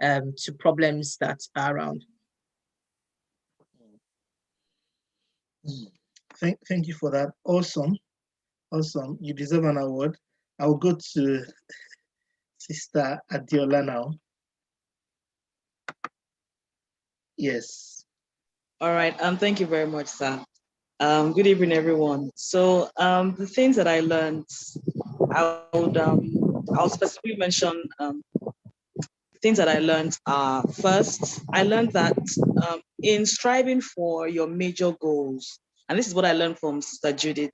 to problems that are around. Thank you for that. Awesome. You deserve an award. I'll go to Sister Adiola now. Yes. All right. Thank you very much, sir. Good evening, everyone. So the things that I learned, I'll specifically mention things that I learned are first, I learned that in striving for your major goals, and this is what I learned from Sister Judith,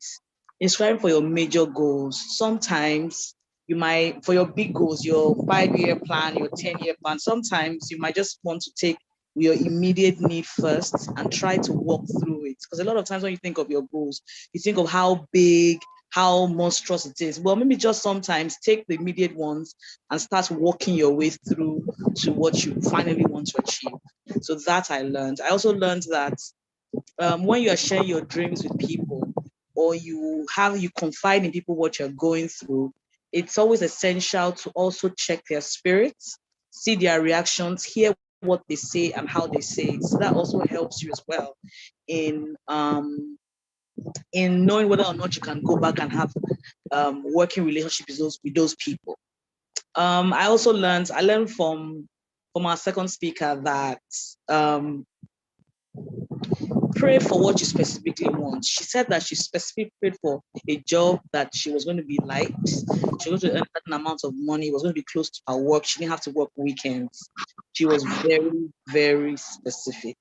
in striving for your major goals, sometimes you might, for your big goals, your 5-year plan, your 10-year plan, sometimes you might just want to take your immediate need first and try to walk through it. Because a lot of times when you think of your goals, you think of how big, how monstrous it is. Well, maybe just sometimes take the immediate ones and start walking your way through to what you finally want to achieve. So that I learned. I also learned that when you are sharing your dreams with people, or you confide in people what you're going through, it's always essential to also check their spirits, see their reactions, hear what they say and how they say it. So that also helps you as well in knowing whether or not you can go back and have working relationship with those people. I learned from our second speaker that pray for what you specifically want. She said that she specifically prayed for a job that she was going to be liked. She was going to earn a certain amount of money. It was going to be close to her work. She didn't have to work weekends. She was very, very specific.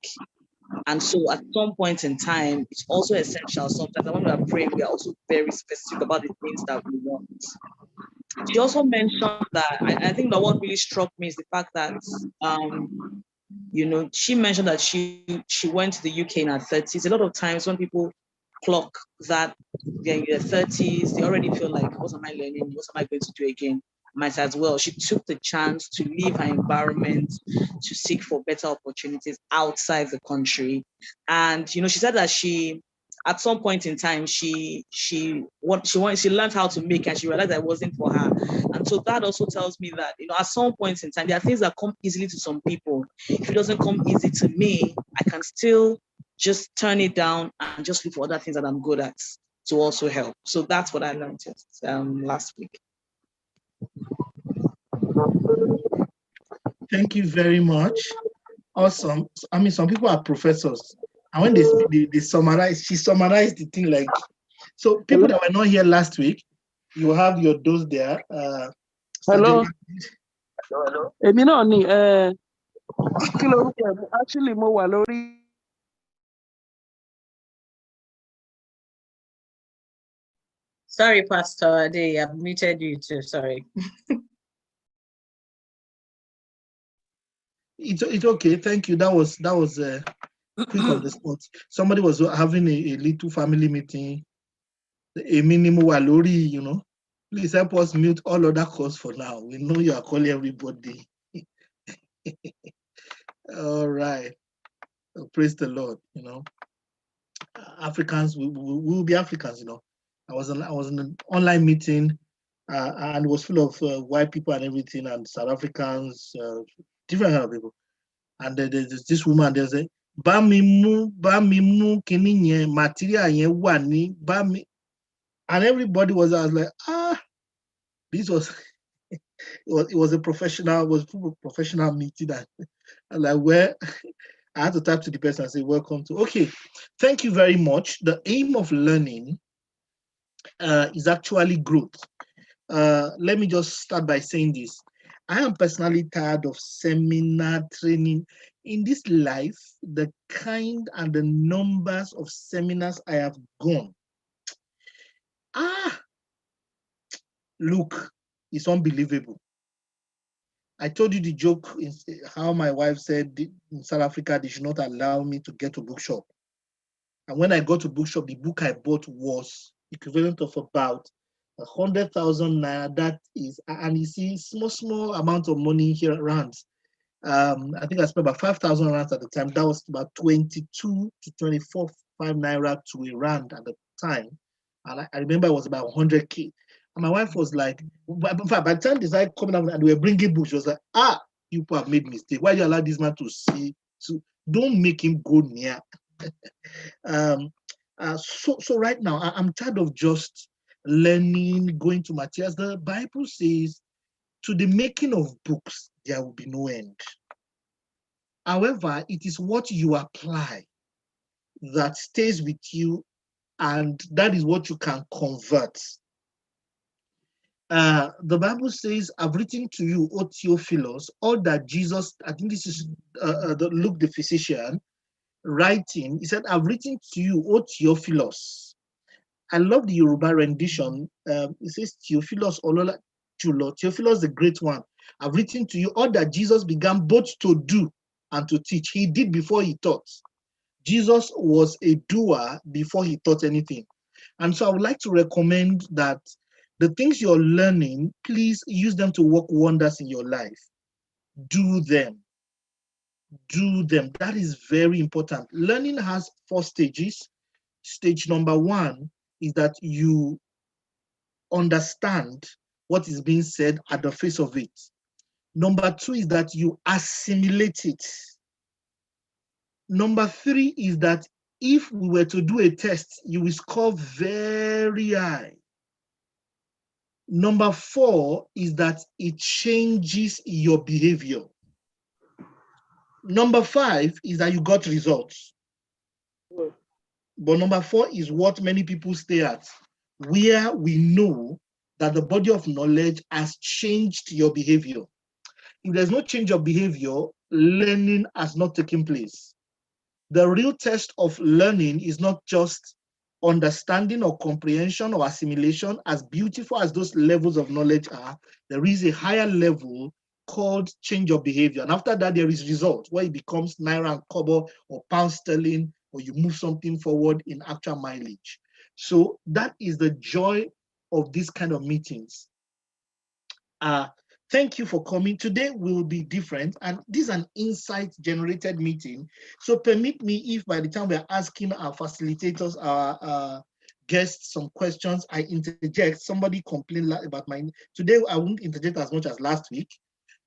And so at some point in time, it's also essential sometimes when we are praying, we are also very specific about the things that we want. She also mentioned that, I think that what really struck me is the fact that, she mentioned that she went to the UK in her 30s. A lot of times when people clock that they're in their 30s, they already feel like, what am I learning? What am I going to do again? Might as well. She took the chance to leave her environment to seek for better opportunities outside the country. And, she said that at some point in time, she learned how to make, and she realized that it wasn't for her. And so that also tells me that, at some point in time, there are things that come easily to some people. If it doesn't come easy to me, I can still just turn it down and just look for other things that I'm good at to also help. So that's what I learned last week. Thank you very much. Awesome. I mean, some people are professors, and when they speak, they summarize. She summarized the thing like, so people that were not here last week, you have your dose there. Hello. Èmi náà ni kí lorúkọ ẹ̀ actually mo wà lórí. Sorry, Pastor Ade, I've muted you too. Sorry. It's okay. Thank you. That was quick on the spot. Somebody was having a little family meeting. A minimum walori, Please help us mute all other calls for now. We know you are calling everybody. All right. Praise the Lord. Africans, we will be Africans. I was in an online meeting, and it was full of white people and everything, and South Africans, different kind of people. And there's this woman. There's a bamimu kini material yen wa ni bami, and everybody was like, this was it was a professional meeting. And like, where I had to type to the person and say, welcome to. Okay, thank you very much. The aim of learning is actually growth. Let me just start by saying this. I am personally tired of seminar training. In this life, the kind and the numbers of seminars I have gone, look, it's unbelievable. I told you the joke is how my wife said in South Africa they should not allow me to get to bookshop. And when I got to bookshop, the book I bought was equivalent of about 100,000 naira. That is, and you see, small amount of money here around. I think I spent about 5,000 rands at the time. That was about 22 to 24, 5 naira to a rand at the time. And I remember it was about 100K. And my wife was like, by the time they started coming out and they were bringing books, she was like, people have made mistakes. Why do you allow this man to see? So don't make him go near. So right now, I'm tired of just learning, going to materials. The Bible says, to the making of books, there will be no end. However, it is what you apply that stays with you, and that is what you can convert. The Bible says, I've written to you, O Theophilus, all that Jesus, I think this is Luke the physician, writing, he said, I've written to you, O Theophilus. I love the Yoruba rendition. It says, Theophilus Olola Chulo, Theophilus the great one. I've written to you all that Jesus began both to do and to teach. He did before he taught. Jesus was a doer before he taught anything. And so I would like to recommend that the things you're learning, please use them to work wonders in your life. Do them. Do them. That is very important. Learning has 4 stages. Stage number 1 is that you understand what is being said at the face of it. Number 2 is that you assimilate it. Number 3 is that if we were to do a test, you will score very high. Number 4 is that it changes your behavior. Number 5 is that you got results. But number 4 is what many people stay at, where we know that the body of knowledge has changed your behavior. If there's no change of behavior, learning has not taken place. The real test of learning is not just understanding or comprehension or assimilation. As beautiful as those levels of knowledge are, there is a higher level called change of behavior. And after that, there is result, where it becomes naira and kobo or pound sterling, or you move something forward in actual mileage. So that is the joy of this kind of meetings. Thank you for coming. Today will be different, and this is an insight-generated meeting. So permit me, if by the time we're asking our facilitators, our guests some questions, I interject. Somebody complained about today I won't interject as much as last week.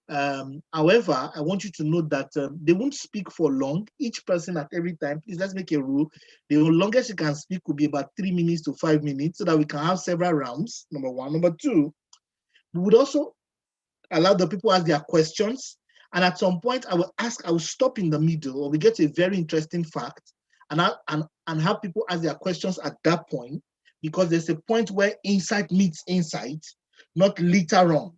However, I want you to know that they won't speak for long. Each person at every time, please, let's make a rule. The longest you can speak will be about 3 minutes to 5 minutes, so that we can have several rounds, number 1. Number 2, we would also allow the people ask their questions. And at some point, I will stop in the middle, or we get to a very interesting fact, and have people ask their questions at that point, because there's a point where insight meets insight, not later on.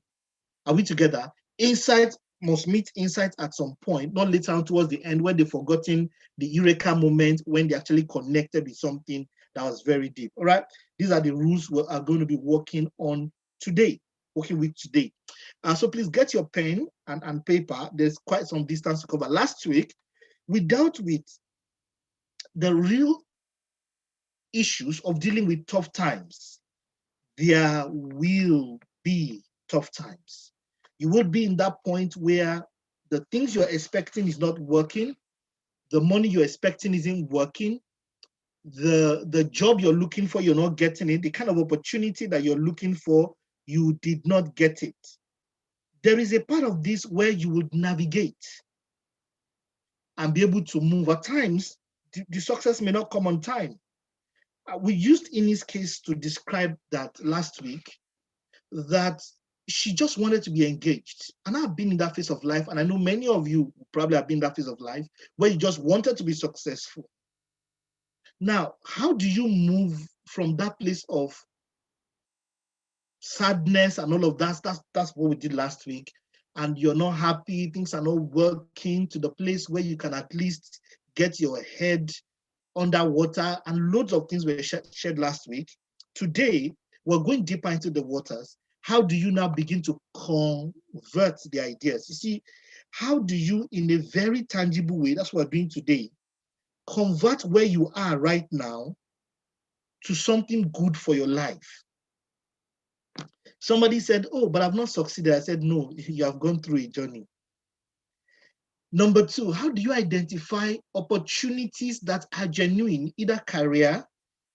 Are we together? Insight must meet insight at some point, not later on towards the end, when they've forgotten the eureka moment, when they actually connected with something that was very deep. All right, these are the rules we are going to be working with today. So please get your pen and paper. There's quite some distance to cover. Last week, we dealt with the real issues of dealing with tough times. There will be tough times. You will be in that point where the things you're expecting is not working, the money you're expecting isn't working, the job you're looking for, you're not getting it, the kind of opportunity that you're looking for, you did not get it. There is a part of this where you would navigate and be able to move. At times, the success may not come on time. We used Ini's case to describe that last week, that she just wanted to be engaged. And I've been in that phase of life, and I know many of you probably have been in that phase of life where you just wanted to be successful. Now, how do you move from that place of sadness and all of that? That's what we did last week. And you're not happy, things are not working, to the place where you can at least get your head underwater, and loads of things were shared last week. Today, we're going deeper into the waters. How do you now begin to convert the ideas? You see, how do you, in a very tangible way, that's what we're doing today, convert where you are right now to something good for your life? Somebody said, oh, but I've not succeeded. I said, no, you have gone through a journey. Number 2, how do you identify opportunities that are genuine, either career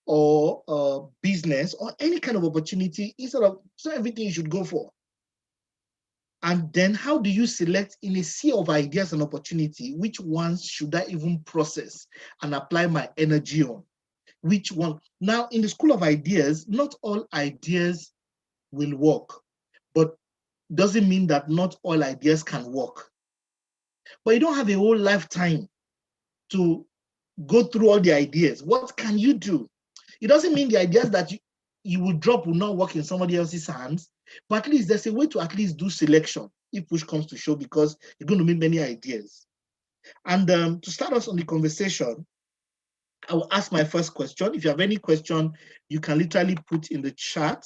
or business or any kind of opportunity, instead of everything you should go for? And then how do you select in a sea of ideas and opportunity, which ones should I even process and apply my energy on? Which one? Now, in the school of ideas, not all ideas will work, but doesn't mean that not all ideas can work. But you don't have a whole lifetime to go through all the ideas. What can you do? It doesn't mean the ideas that you will drop will not work in somebody else's hands, but at least there's a way to at least do selection if push comes to shove, because you're going to meet many ideas. And to start us on the conversation, I will ask my first question. If you have any question, you can literally put in the chat.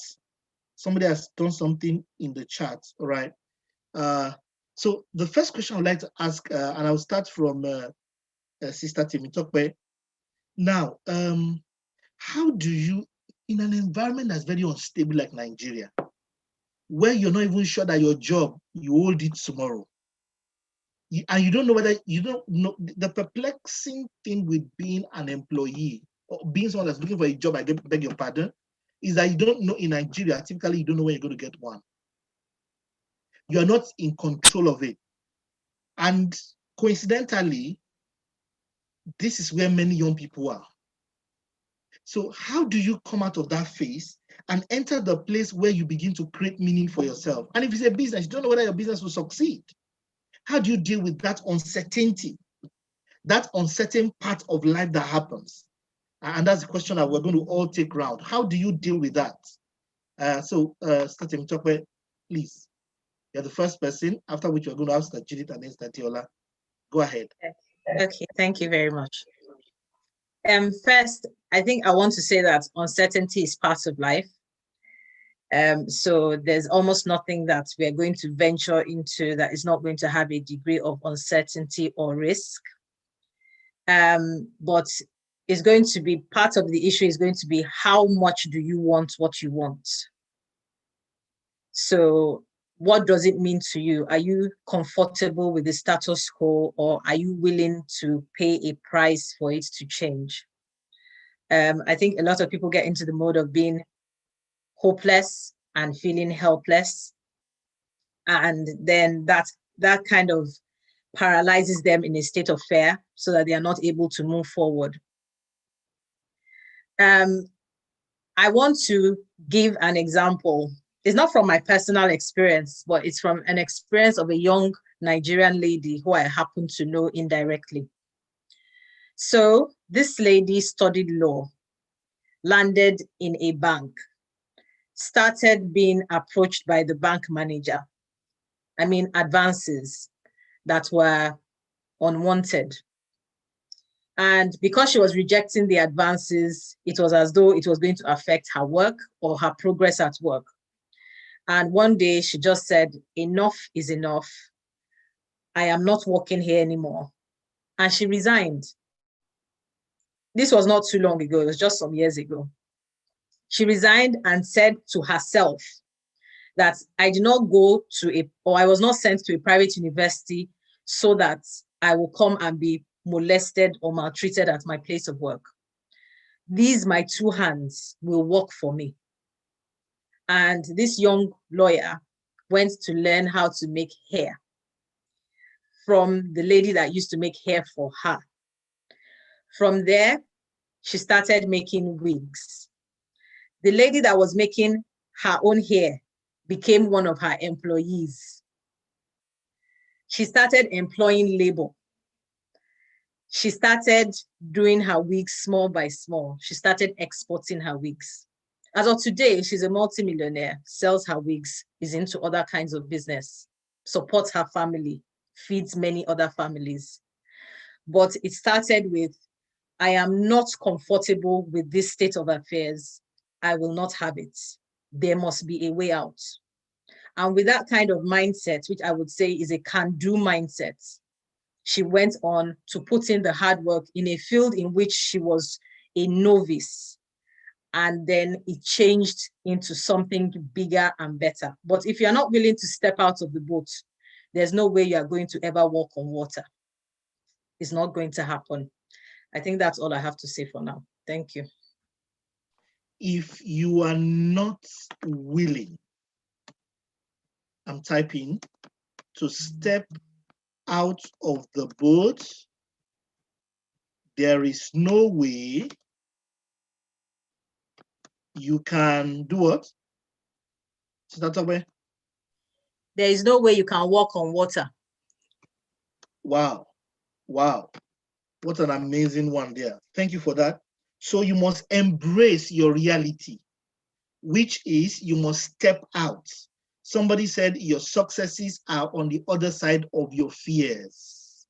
Somebody has done something in the chat, all right? So the first question I'd like to ask, and I'll start from Sister Temitope. Now, how do you, in an environment that's very unstable like Nigeria, where you're not even sure that your job, you hold it tomorrow, and you don't know whether, you don't know, the perplexing thing with being an employee or being someone that's looking for a job, I beg your pardon, is that you don't know. In Nigeria, typically you don't know when you're going to get one. You're not in control of it. And coincidentally, this is where many young people are. So how do you come out of that phase and enter the place where you begin to create meaning for yourself? And if it's a business, you don't know whether your business will succeed. How do you deal with that uncertainty, that uncertain part of life that happens? And that's the question that we're going to all take round. How do you deal with that? Sister Temitope, please. You're the first person, after which we're going to ask Judith and then Statiola. Go ahead. Okay, thank you very much. First, I think I want to say that uncertainty is part of life. So there's almost nothing that we're going to venture into that is not going to have a degree of uncertainty or risk. But it's going to be, part of the issue is going to be, how much do you want what you want? So what does it mean to you? Are you comfortable with the status quo, or are you willing to pay a price for it to change? I think a lot of people get into the mode of being hopeless and feeling helpless. And then that kind of paralyzes them in a state of fear so that they are not able to move forward. I want to give an example. It's not from my personal experience, but it's from an experience of a young Nigerian lady who I happen to know indirectly. So this lady studied law, landed in a bank, started being approached by the bank manager. I mean, advances that were unwanted. And because she was rejecting the advances, it was as though it was going to affect her work or her progress at work. And one day she just said, enough is enough. I am not working here anymore. And she resigned. This was not too long ago, it was just some years ago. She resigned and said to herself that I did not go to I was not sent to a private university so that I will come and be molested or maltreated at my place of work. These, my two hands, will work for me. And this young lawyer went to learn how to make hair from the lady that used to make hair for her. From there, she started making wigs. The lady that was making her own hair became one of her employees. She started employing labor. She started doing her wigs small by small. She started exporting her wigs. As of today, she's a multimillionaire, sells her wigs, is into other kinds of business, supports her family, feeds many other families. But it started with, I am not comfortable with this state of affairs. I will not have it. There must be a way out. And with that kind of mindset, which I would say is a can-do mindset, she went on to put in the hard work in a field in which she was a novice. And then it changed into something bigger and better. But if you're not willing to step out of the boat, there's no way you are going to ever walk on water. It's not going to happen. I think that's all I have to say for now. Thank you. If you are not willing I'm typing, to step out of the boat. There is no way you can do what? There is no way you can walk on water. Wow. Wow. What an amazing one there. Thank you for that. So you must embrace your reality, which is you must step out. Somebody said your successes are on the other side of your fears.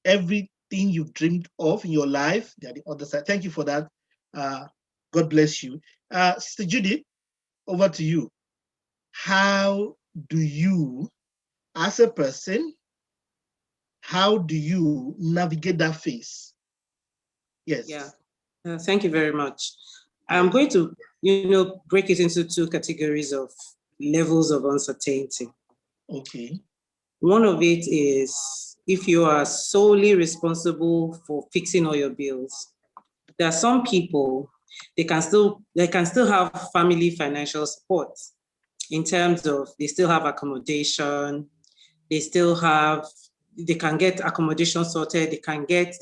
Everything you've dreamed of in your life, they're the other side. Thank you for that. God bless you. Sister Judy, over to you. How do you, as a person, how do you navigate that phase? Yes. Yeah. Thank you very much. I'm going to, break it into two categories of levels of uncertainty. Okay. One of it is if you are solely responsible for fixing all your bills. There are some people, they can still have family financial support in terms of they still have accommodation, they can get accommodation sorted, they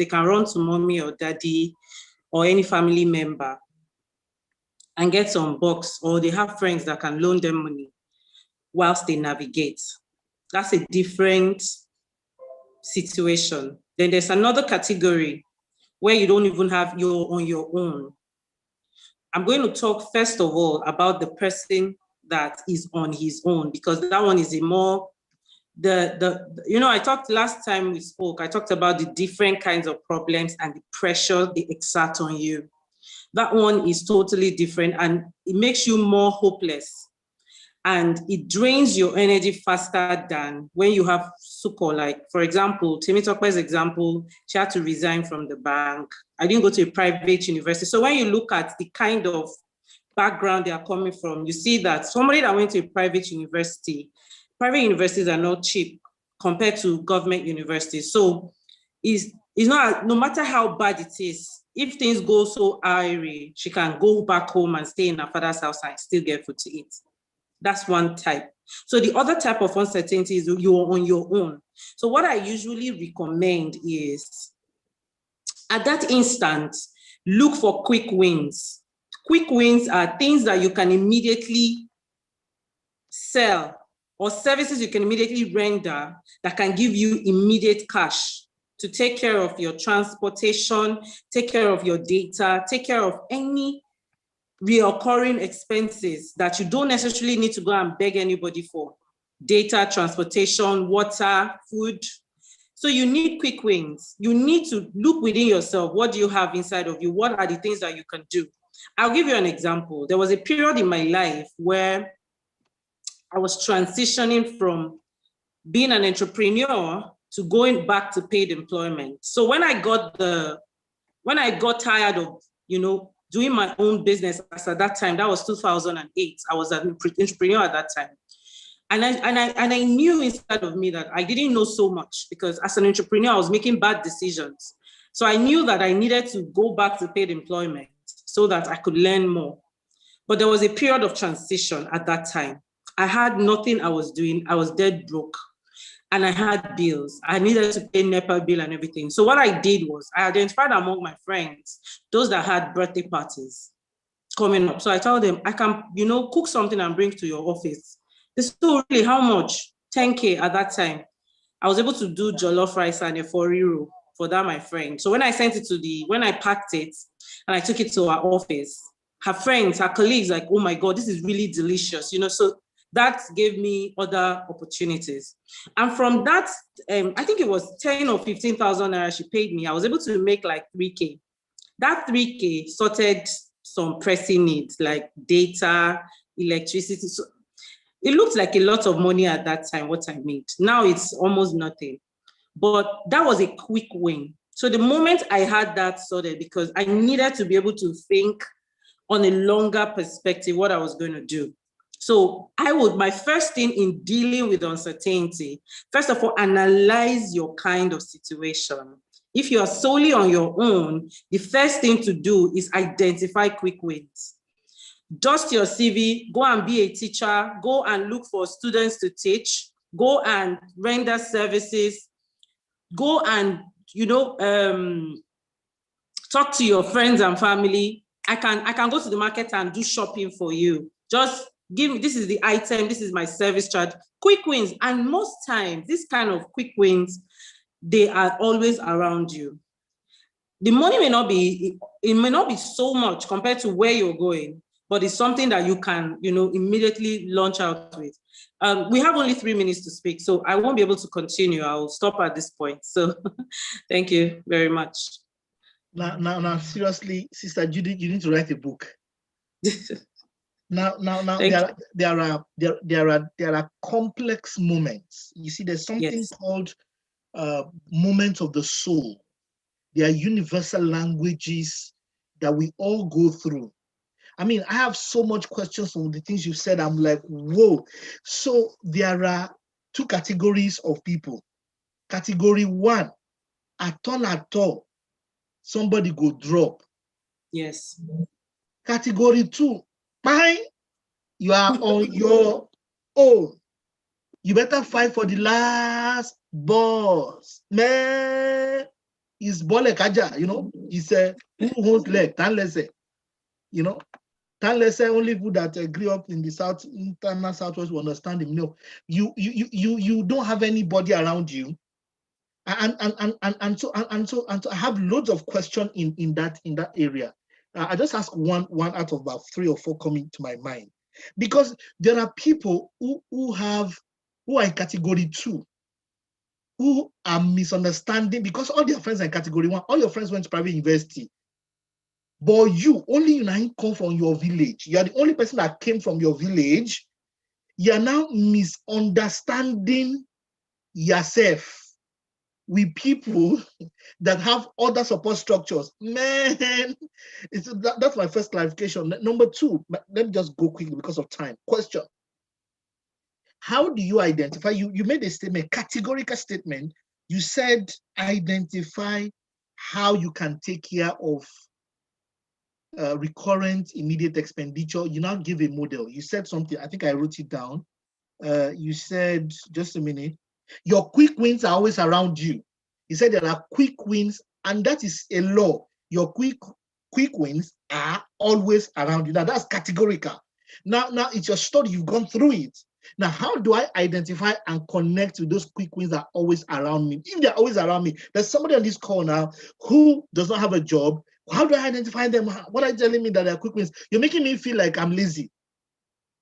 can run to mommy or daddy or any family member and get some bucks, or they have friends that can loan them money whilst they navigate. That's a different situation. Then there's another category where you don't even have on your own. I'm going to talk first of all about the person that is on his own, because that one is a more, I talked last time we spoke, I talked about the different kinds of problems and the pressure they exert on you. That one is totally different and it makes you more hopeless. And it drains your energy faster than when you have succor. Like, for example, Temitope's example, she had to resign from the bank. I didn't go to a private university. So when you look at the kind of background they are coming from, you see that somebody that went to a private universities are not cheap compared to government universities. So it's not, no matter how bad it is, if things go so airy, she can go back home and stay in her father's house and still get food to eat. That's one type. So the other type of uncertainty is you're on your own. So what I usually recommend is, at that instant, look for quick wins. Quick wins are things that you can immediately sell or services you can immediately render that can give you immediate cash to take care of your transportation, take care of your data, take care of any reoccurring expenses that you don't necessarily need to go and beg anybody for. Data, transportation, water, food. So you need quick wins. You need to look within yourself. What do you have inside of you? What are the things that you can do? I'll give you an example. There was a period in my life where I was transitioning from being an entrepreneur to going back to paid employment. So when I got tired of, doing my own business, as at that time, that was 2008. I was an entrepreneur at that time. And I knew inside of me that I didn't know so much, because as an entrepreneur, I was making bad decisions. So I knew that I needed to go back to paid employment so that I could learn more. But there was a period of transition at that time. I had nothing I was doing. I was dead broke. And I had bills. I needed to pay NEPA bill and everything. So what I did was I identified among my friends, those that had birthday parties coming up. So I told them, I can, cook something and bring to your office. They said, "Oh, really, how much?" 10K at that time. I was able to do jollof rice and a foriro for that, my friend. So when I sent it when I packed it and I took it to her office, her friends, her colleagues, like, "Oh my God, this is really delicious." So that gave me other opportunities. And from that, I think it was 10 or 15,000 naira she paid me. I was able to make like 3K. That 3K sorted some pressing needs like data, electricity. So it looked like a lot of money at that time, what I made. Now it's almost nothing. But that was a quick win. So the moment I had that sorted, because I needed to be able to think on a longer perspective what I was going to do. So my first thing in dealing with uncertainty, first of all, analyze your kind of situation. If you are solely on your own, the first thing to do is identify quick wins. dust your CV, go and be a teacher, go and look for students to teach, go and render services, go and, talk to your friends and family. I can go to the market and do shopping for you. Just give me, this is the item, this is my service charge. Quick wins. And most times, this kind of quick wins, they are always around you. The money may not be so much compared to where you're going, but it's something that you can, immediately launch out with. We have only 3 minutes to speak, so I won't be able to continue. I'll stop at this point. So thank you very much. Now, seriously, Sister Judith, you need to write a book. Now, there are complex moments. You see, there's something called moments of the soul. There are universal languages that we all go through. I mean, I have so much questions on the things you said. I'm like, whoa. So there are 2 categories of people. Category 1, at all, somebody go drop. Yes. Category 2, fine, you are on your own. You better fight for the last boss. Man, it's Bole Kaja, It's who holds leg, Tanlese, Tanlese, only people that grew up in the internal Southwest will understand him. No, you don't have anybody around you. And so I have loads of questions in that area. I just ask one out of about 3 or 4 coming to my mind, because there are people who are in category 2, who are misunderstanding, because all their friends are in category 1. All your friends went to private university, but only you come from your village. You are the only person that came from your village. You are now misunderstanding yourself with people that have other support structures. Man, that's my first clarification. Number 2, let me just go quickly because of time. Question: how do you identify? You made a statement, categorical statement. You said identify how you can take care of recurrent immediate expenditure. You now give a model. You said something, I think I wrote it down. You said, just a minute, your quick wins are always around you. You said there are quick wins, and that is a law. Your quick wins are always around you. Now that's categorical. Now it's your story. You've gone through it. Now, how do I identify and connect with those quick wins that are always around me? If they're always around me, there's somebody on this call now who does not have a job. How do I identify them? What are you telling me that they're quick wins? You're making me feel like I'm lazy.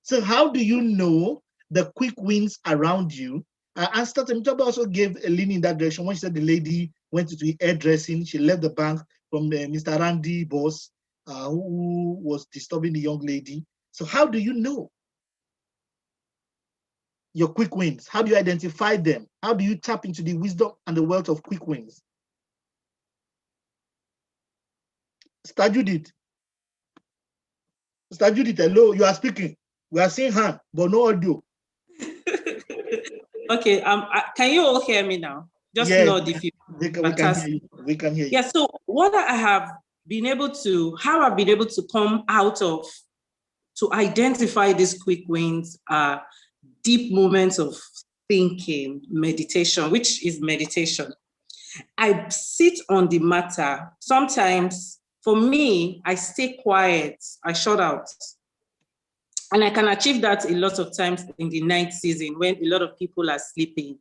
So how do you know the quick wins around you? And Temitope also gave a lean in that direction when she said the lady went to do hairdressing. She left the bank from Mr. Randy boss who was disturbing the young lady. So how do you know your quick wins? How do you identify them? How do you tap into the wisdom and the wealth of quick wins? Sister Judith, hello, you are speaking. We are seeing her, but no audio. Okay, can you all hear me now? Just nod if you. We can hear you. We can hear you. Yeah, so what I have been able to, how I've been able to come out of, to identify these quick wins are deep moments of thinking, meditation, which is meditation. I sit on the matter. Sometimes, for me, I stay quiet, I shut out. And I can achieve that a lot of times in the night season when a lot of people are sleeping.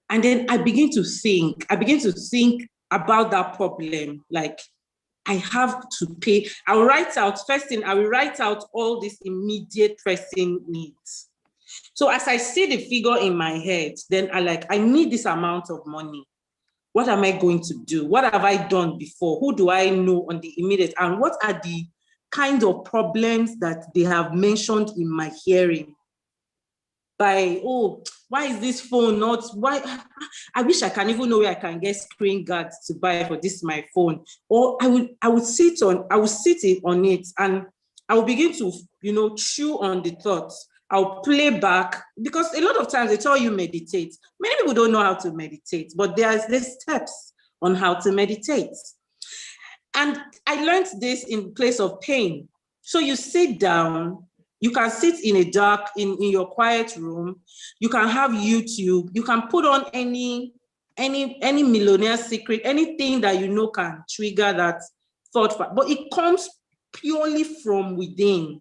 And then I begin to think about that problem. Like, I have to pay. I'll write out, first thing, I will write out all these immediate pressing needs. So as I see the figure in my head, then I need this amount of money. What am I going to do? What have I done before? Who do I know on the immediate? And what are the kind of problems that they have mentioned in my hearing? By, why is this phone not, why? I wish I can even know where I can get screen guards to buy for this my phone. Or I would sit on it and I will begin to, chew on the thoughts. I'll play back, because a lot of times they tell you meditate. Many people don't know how to meditate, but there's steps on how to meditate. And I learned this in place of pain. So you sit down, you can sit in a dark, in your quiet room, you can have YouTube, you can put on any millionaire secret, anything that you know can trigger that thought, but it comes purely from within.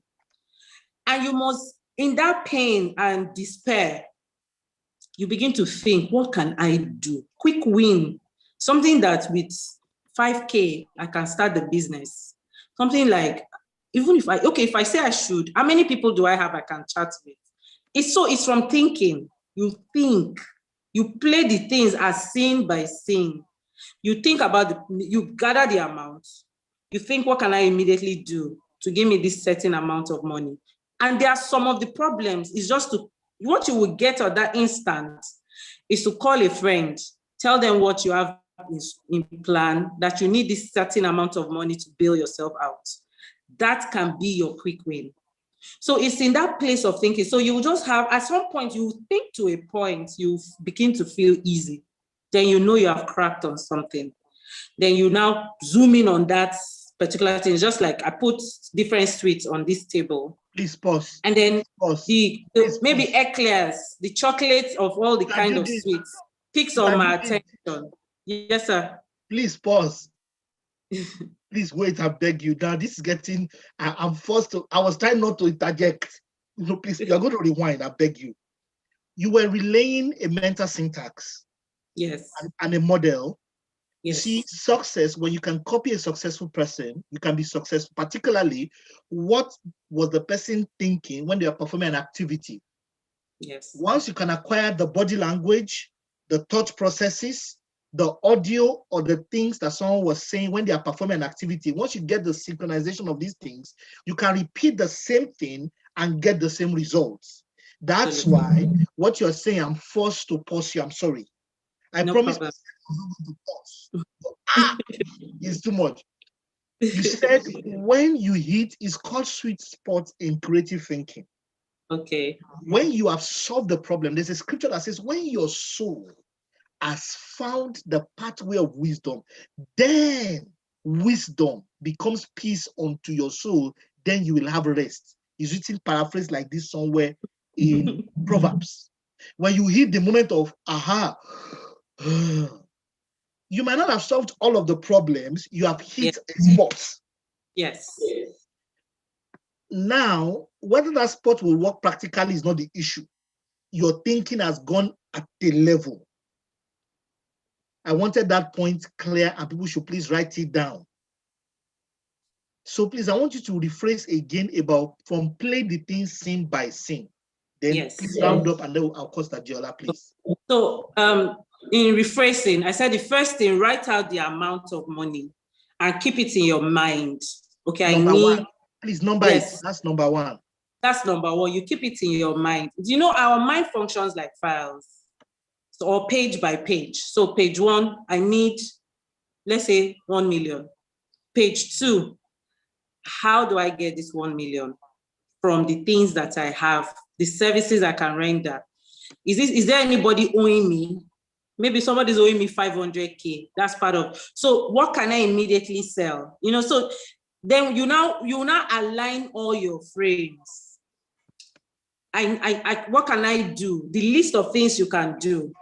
And you must, in that pain and despair, you begin to think, what can I do? Quick win, something that with 5K, I can start the business. Something like, even if I say I should, how many people do I have I can chat with? It's from thinking. You think, you play the things as scene by scene. You think about you gather the amount. You think, what can I immediately do to give me this certain amount of money? And there are some of the problems. It's just what you will get at that instant is to call a friend, tell them what you have in plan, that you need this certain amount of money to bail yourself out. That can be your quick win. So it's in that place of thinking. So you just have, at some point, you think to a point, you begin to feel easy. Then you know you have cracked on something. Then you now zoom in on that particular thing. Just like I put different sweets on this table. Please pause. And then pause. Maybe eclairs, the chocolates of all the kind of sweets picks on my attention. Yes, sir. Please pause. Please wait, I beg you. Now this is getting, I'm forced to, I was trying not to interject. No, please, you're going to rewind, I beg you. You were relaying a mental syntax. Yes. And a model. Yes. You see, success, when you can copy a successful person, you can be successful, particularly what was the person thinking when they are performing an activity. Yes. Once you can acquire the body language, the thought processes, the audio or the things that someone was saying when they are performing an activity, once you get the synchronization of these things, you can repeat the same thing and get the same results. That's why what you're saying, I'm forced to pause you. I'm sorry. I promise to pause. It's too much. You said when you hit, it's called sweet spot in creative thinking. Okay. When you have solved the problem, there's a scripture that says, when your soul has found the pathway of wisdom, then wisdom becomes peace unto your soul, then you will have rest. It's written paraphrase like this somewhere in Proverbs. When you hit the moment of aha, you might not have solved all of the problems, you have hit a spot. Yes. Now, whether that spot will work practically is not the issue. Your thinking has gone at the level. I wanted that point clear, and people should please write it down. So please, I want you to rephrase again about from play the thing scene by scene. Then please round up, and then I'll cost that Adiola, please. So in rephrasing, I said the first thing, write out the amount of money and keep it in your mind. Okay, number one. Please, that's number one. That's number one. You keep it in your mind. You know, our mind functions like files. Or page by page. So page 1, I need, let's say 1 million. Page 2, how do I get this 1 million? From the things that I have, the services I can render. Is there anybody owing me? Maybe somebody's owing me 500K. That's part of. So what can I immediately sell? You know, so then you now align all your frames. What can I do? The list of things you can do.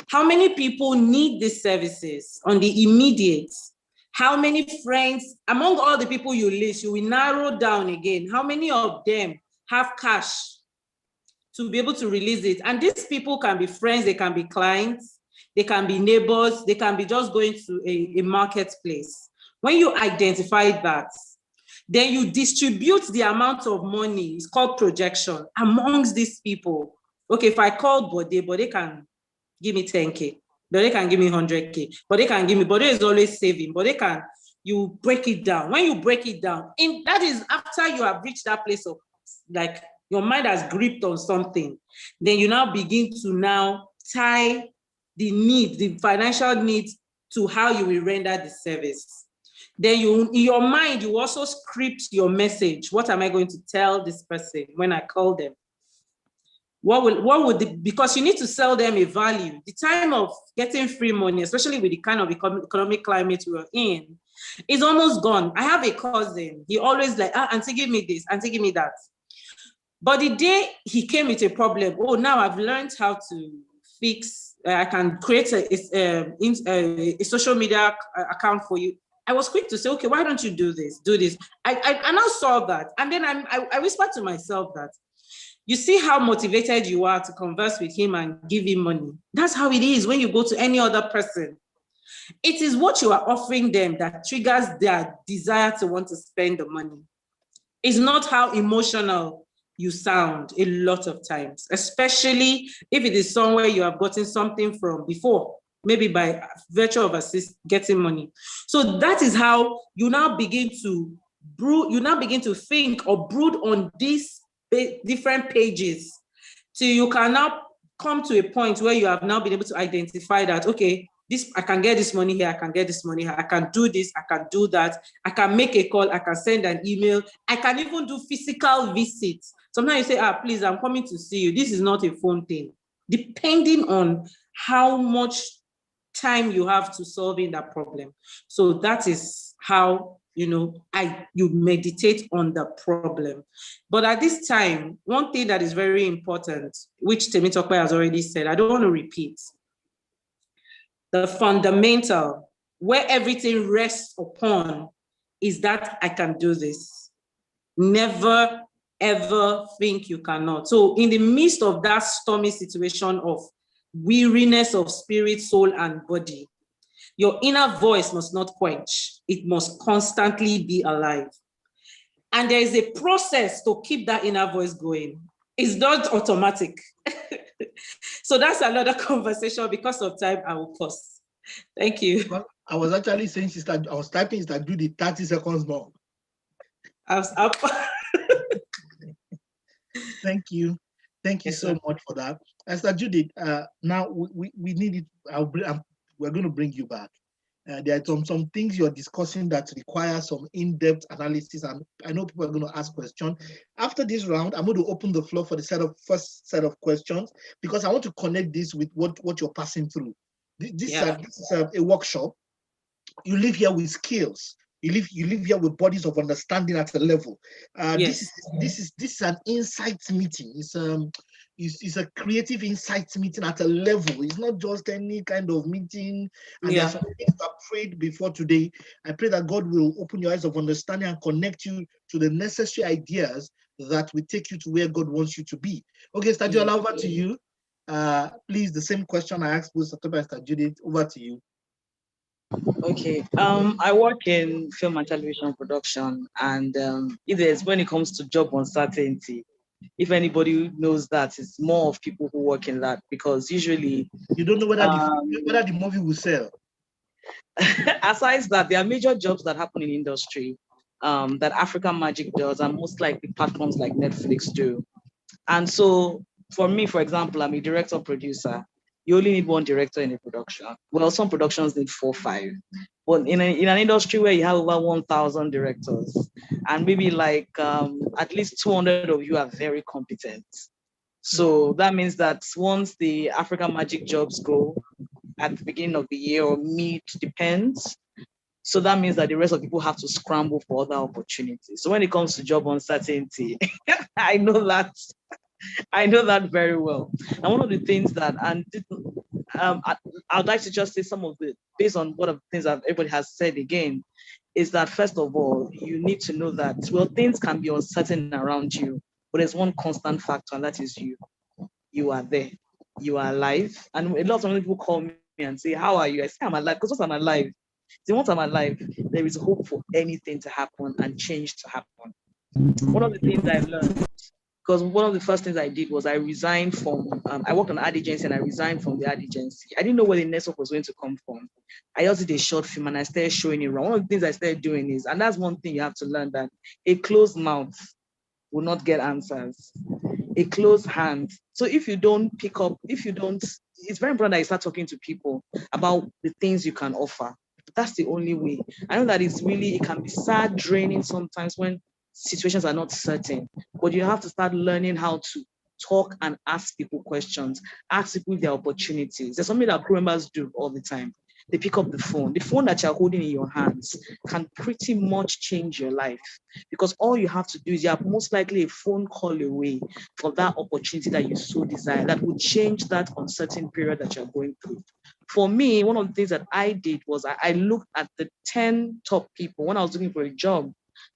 How many people need these services on the immediate? How many friends, among all the people you list, you will narrow down again. How many of them have cash to be able to release it? And these people can be friends, they can be clients, they can be neighbors, they can be just going to a marketplace. When you identify that, then you distribute the amount of money, it's called projection, amongst these people. Okay, if I call Bode can give me 10K, but they can give me 100K, but they can give me, Bode is always saving, but they can, you break it down. When you break it down, that is after you have reached that place of like your mind has gripped on something, then you now begin to now tie the financial needs to how you will render the service. Then in your mind, you also script your message. What am I going to tell this person when I call them? Because you need to sell them a value. The time of getting free money, especially with the kind of economic climate we're in, It's almost gone. I have a cousin. He always like, auntie, give me this, auntie, give me that. But the day he came with a problem, oh, now I've learned how to fix, I can create a social media account for you. I was quick to say, okay, why don't you do this? Do this. I now saw that. And then I whispered to myself that, you see how motivated you are to converse with him and give him money. That's how it is when you go to any other person. It is what you are offering them that triggers their desire to want to spend the money. It's not how emotional you sound a lot of times, especially if it is somewhere you have gotten something from before, maybe by virtue of getting money. So that is how you now begin to think or brood on these different pages till you can now come to a point where you have now been able to identify that, okay, this, I can get this money here, I can get this money here, I can do this, I can do that, I can make a call, I can send an email, I can even do physical visits. Sometimes you say, please, I'm coming to see you. This is not a phone thing. Depending on how much time you have to solving that problem. So that is how, you meditate on the problem. But at this time, one thing that is very important, which Temitope has already said, I don't want to repeat, the fundamental, where everything rests upon, is that I can do this. Never, ever think you cannot. So in the midst of that stormy situation of weariness of spirit, soul, and body, your inner voice must not quench. It must constantly be alive. And there is a process to keep that inner voice going. It's not automatic. So that's another conversation. Because of time, I will pause. Thank you. Well, I was actually saying, I was typing Sister Judith 30 seconds more. I was up. Thank you. Thank you so much for that. Sister Judith, now we need it. We're going to bring you back. There are some things you're discussing that require some in-depth analysis, and I know people are going to ask questions. After this round, I'm going to open the floor for the first set of questions, because I want to connect this with what you're passing through. This is a workshop. You live here with skills. You live here with bodies of understanding at a level. This is an insights meeting. It's a creative insights meeting at a level. It's not just any kind of meeting. And there's some things I prayed before today. I pray that God will open your eyes of understanding and connect you to the necessary ideas that will take you to where God wants you to be. Okay, Stadio, over to you. Please, the same question I asked both Satoba and Sister Judith, over to you. Okay, I work in film and television production, and when it comes to job uncertainty, if anybody knows that, it's more of people who work in that, because usually you don't know whether the movie will sell. Aside that, there are major jobs that happen in industry that African Magic does, and most likely platforms like Netflix do. And so for me, for example, I'm a director producer. You only need one director in a production. Well, some productions need 4 or 5. But in an industry where you have over 1,000 directors, and maybe like at least 200 of you are very competent. So that means that once the African Magic jobs go at the beginning of the year or mid, depends. So that means that the rest of people have to scramble for other opportunities. So when it comes to job uncertainty, I know that very well. And one of the things that, I'd like to just say some of the, based on what of the things that everybody has said again, is that first of all, you need to know that, well, things can be uncertain around you, but there's one constant factor, and that is you. You are there. You are alive. And a lot of people call me and say, how are you? I say, I'm alive, because once I'm alive, once I'm alive, there is hope for anything to happen and change to happen. One of the things I've learned, because one of the first things I did was I resigned from, I worked on an ad agency, and I resigned from the ad agency. I didn't know where the next work was going to come from. I just did a short film and I started showing it around. One of the things I started doing is, and that's one thing you have to learn, that a closed mouth will not get answers. A closed hand. So if you don't pick up, it's very important that you start talking to people about the things you can offer. That's the only way. I know that it can be sad, draining sometimes when situations are not certain, but you have to start learning how to talk and ask people questions, ask people their opportunities. There's something that crew members do all the time. they pick up the phone. The phone that you're holding in your hands can pretty much change your life, because all you have to do is you're most likely a phone call away from that opportunity that you so desire that would change that uncertain period that you're going through. For me, one of the things that I did was I looked at the 10 top people when I was looking for a job.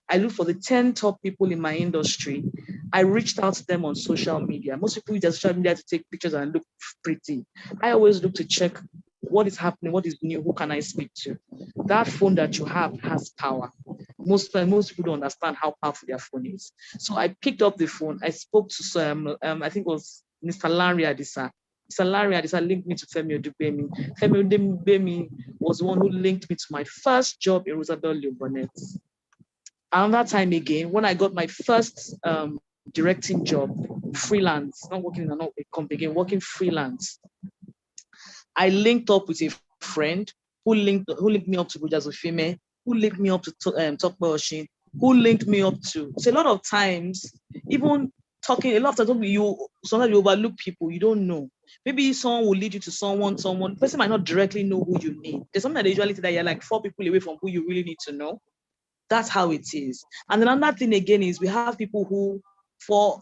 I looked for the 10 top people in my industry. I reached out to them on social media. Most people use social media to take pictures and look pretty. I always look to check what is happening, what is new, who can I speak to? That phone that you have has power. Most people don't understand how powerful their phone is. So I picked up the phone. I spoke to I think it was Mr. Larry Adisa. Mr. Larry Adisa linked me to Femi Odubemi. Femi Odubemi was the one who linked me to my first job in Rosabelle Bonnet. Another time again, when I got my first directing job, freelance, not working in a company again, working freelance, I linked up with a friend who linked me up to Bujas Ofime, who linked me up to Tokpe Oshin, who linked me up to. So a lot of times, even talking, a lot of times sometimes you overlook people, you don't know. Maybe someone will lead you to someone, the person might not directly know who you need. There's something that they usually say that you're like 4 people away from who you really need to know. That's how it is. And then another thing again is we have people who, for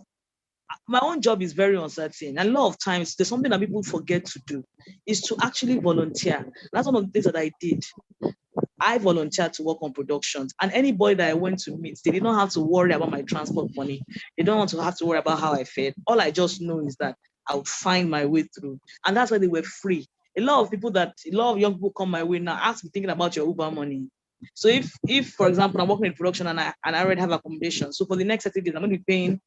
my own job is very uncertain. And a lot of times there's something that people forget to do is to actually volunteer. That's one of the things that I did. I volunteered to work on productions, and anybody that I went to meet, they did not have to worry about my transport money. They don't want to have to worry about how I fed. All I just know is that I would find my way through. And that's why they were free. A lot of young people come my way now, ask me thinking about your Uber money. So if for example, I'm working in production and I already have accommodation, so for the next 30 days, I'm going to be paying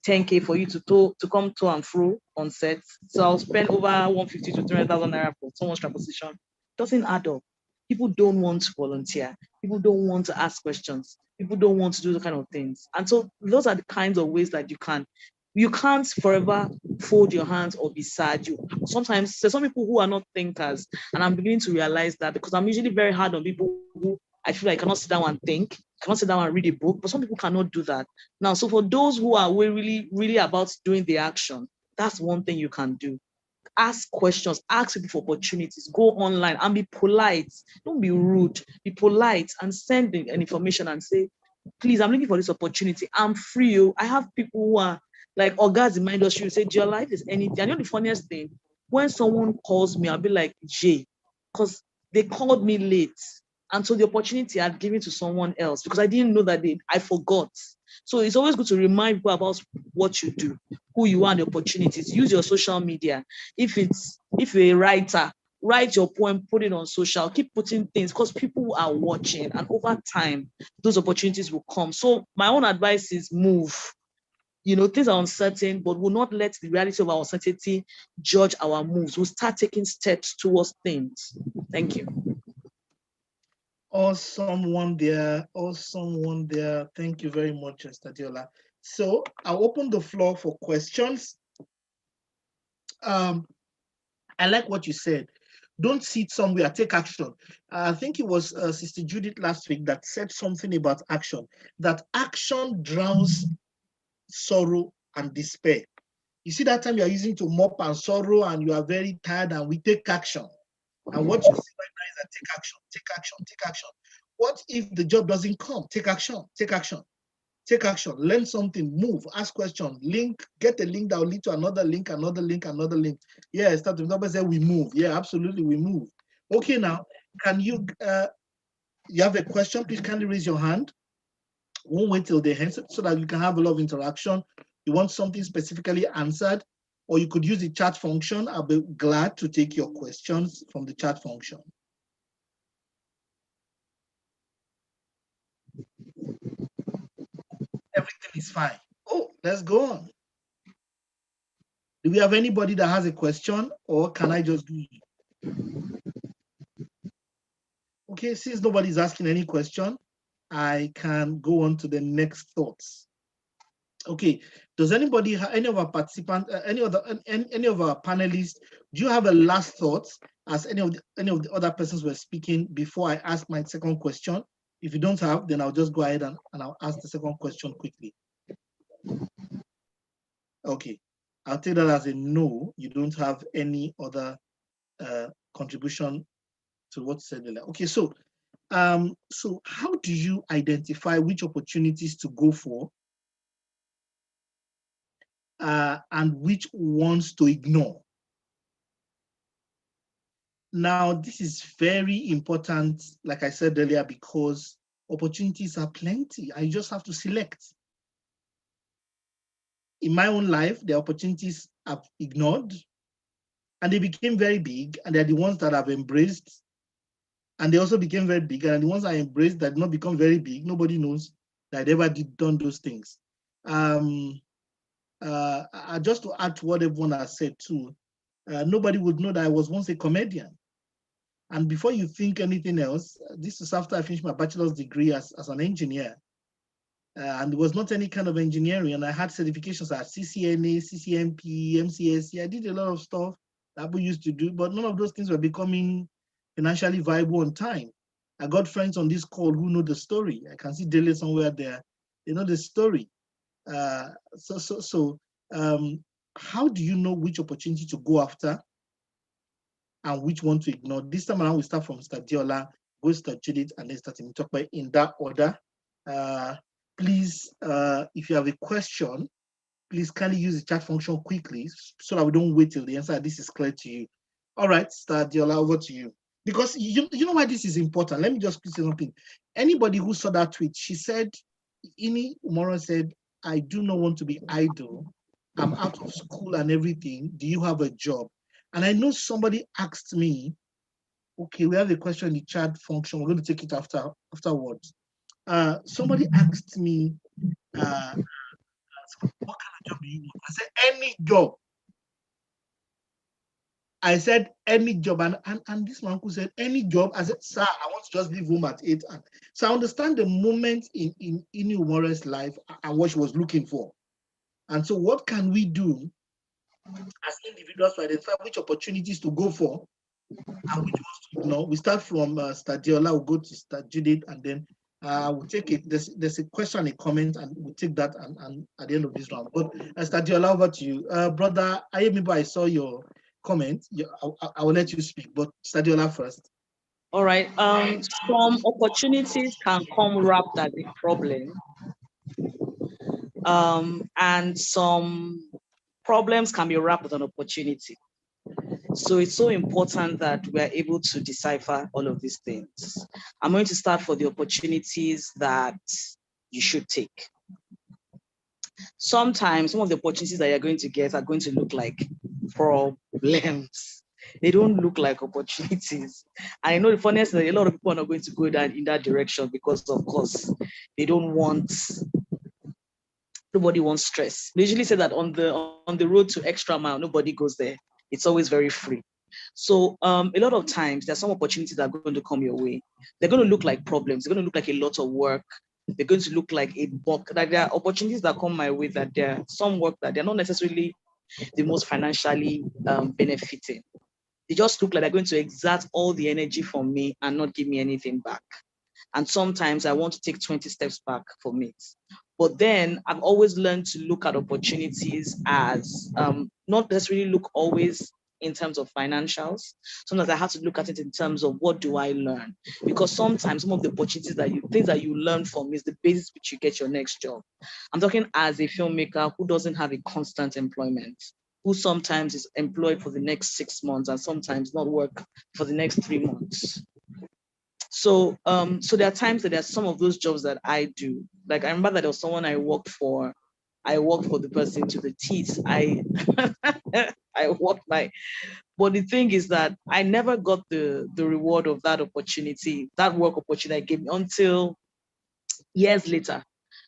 10K for you to come to and fro on set. So I'll spend over 150 to 300,000 naira for someone's transportation. It doesn't add up. People don't want to volunteer. People don't want to ask questions. People don't want to do the kind of things. And so those are the kinds of ways that you can't forever fold your hands or be sad. Sometimes there's some people who are not thinkers, and I'm beginning to realize that, because I'm usually very hard on people who I feel like cannot sit down and think, cannot sit down and read a book, but some people cannot do that. Now, so for those who are really, really about doing the action, that's one thing you can do. Ask questions, ask people for opportunities, go online and be polite. Don't be rude, be polite and send an information and say, please, I'm looking for this opportunity. I'm free. I have people who are like orgas in my industry who say, do your life is anything? And you know the funniest thing, when someone calls me, I'll be like, Jay, because they called me late. And so the opportunity I'd given to someone else because I didn't know that I forgot. So it's always good to remind people about what you do, who you are, and the opportunities. Use your social media. If you're a writer, write your poem, put it on social, keep putting things because people are watching, and over time, those opportunities will come. So my own advice is move. Things are uncertain, but we'll not let the reality of our uncertainty judge our moves. We'll start taking steps towards things. Thank you. Awesome one there. Thank you very much, Stadiola. So I'll open the floor for questions. I like what you said. Don't sit somewhere, take action. I think it was Sister Judith last week that said something about action, that action drowns sorrow and despair. You see, that time you are using to mop and sorrow and you are very tired, and we take action. And what you see right now is that take action, take action, take action. What if the job doesn't come? Take action, take action, take action. Learn something, move, ask questions, link, get a link that will lead to another link, another link, another link. Yeah, start to say we move. Yeah, absolutely, we move. Okay, now, can you have a question? Please kindly raise your hand. Won't wait till they answer so that you can have a lot of interaction. You want something specifically answered, or you could use the chat function. I'll be glad to take your questions from the chat function. Everything is fine. Oh, let's go on. Do we have anybody that has a question, or can I just do it? Okay, since nobody's asking any question, I can go on to the next thoughts. Okay, does anybody, any of our participants, any of our panelists, do you have a last thought as any of the other persons were speaking before I ask my second question? If you don't have, then I'll just go ahead and I'll ask the second question quickly. Okay, I'll take that as a no. You don't have any other contribution to what you said earlier. Okay, so how do you identify which opportunities to go for and which ones to ignore? Now, this is very important, like I said earlier, because opportunities are plenty. I just have to select. In my own life, the opportunities I've ignored, and they became very big, and they're the ones that I've embraced, and they also became very big, and the ones I embraced that did not become very big, nobody knows that I ever done those things. Just to add to what everyone has said too, nobody would know that I was once a comedian. And before you think anything else, this is after I finished my bachelor's degree as an engineer. And it was not any kind of engineering. And I had certifications at CCNA, CCNP, MCSC. I did a lot of stuff that people used to do, but none of those things were becoming financially viable on time. I got friends on this call who know the story. I can see Dele somewhere there. They know the story. How do you know which opportunity to go after and which one to ignore? This time around, we start from Mr. Diola, go to Mr. Judith, and then start to talk about in that order. Please, if you have a question, please kindly use the chat function quickly so that we don't wait till the answer. This is clear to you. All right, Mr. Diola, over to you. Because you know why this is important. Let me just say something. Anybody who saw that tweet, she said, Ini Umoro said, I do not want to be idle. I'm out of school and everything. Do you have a job? And I know somebody asked me, okay, we have a question in the chat function. We're going to take it afterwards. Somebody asked me, what kind of job do you want? I said, any job. I said, any job. And this man who said, any job. I said, sir, I want to just leave home at 8. So I understand the moment in Ini Umoro's life and what she was looking for. And so what can we do as individuals to identify which opportunities to go for and which ones to ignore? We start from Stadiola, we'll go to Star Judith, and then we'll take it. There's a question, a comment, and we'll take that and at the end of this round. But Stadiola, over to you. Brother Ayemibo, I saw your comment. I will let you speak, but Stadiola first. All right. Some opportunities can come wrapped as a problem. And some problems can be wrapped with an opportunity. So it's so important that we are able to decipher all of these things. I'm going to start for the opportunities that you should take. Sometimes some of the opportunities that you're going to get are going to look like problems. They don't look like opportunities. And I know the funniest thing is that a lot of people are not going to go down in that direction because, of course, they don't want. Nobody wants stress. They usually say that on the road to extra mile, nobody goes there. It's always very free. So a lot of times there's some opportunities that are going to come your way. They're going to look like problems. They're going to look like a lot of work. They're going to look like a bulk. That there are opportunities that come my way that there are some work that they're not necessarily the most financially benefiting. They just look like they're going to exert all the energy from me and not give me anything back. And sometimes I want to take 20 steps back from it. But then I've always learned to look at opportunities as not necessarily look always in terms of financials. Sometimes I have to look at it in terms of what do I learn? Because sometimes some of the opportunities things that you learn from is the basis which you get your next job. I'm talking as a filmmaker who doesn't have a constant employment, who sometimes is employed for the next 6 months and sometimes not work for the next 3 months. So there are times that there are some of those jobs that I do. Like I remember that there was someone I worked for the person to the teeth. I worked but the thing is that I never got the reward of that opportunity, that work opportunity I gave me until years later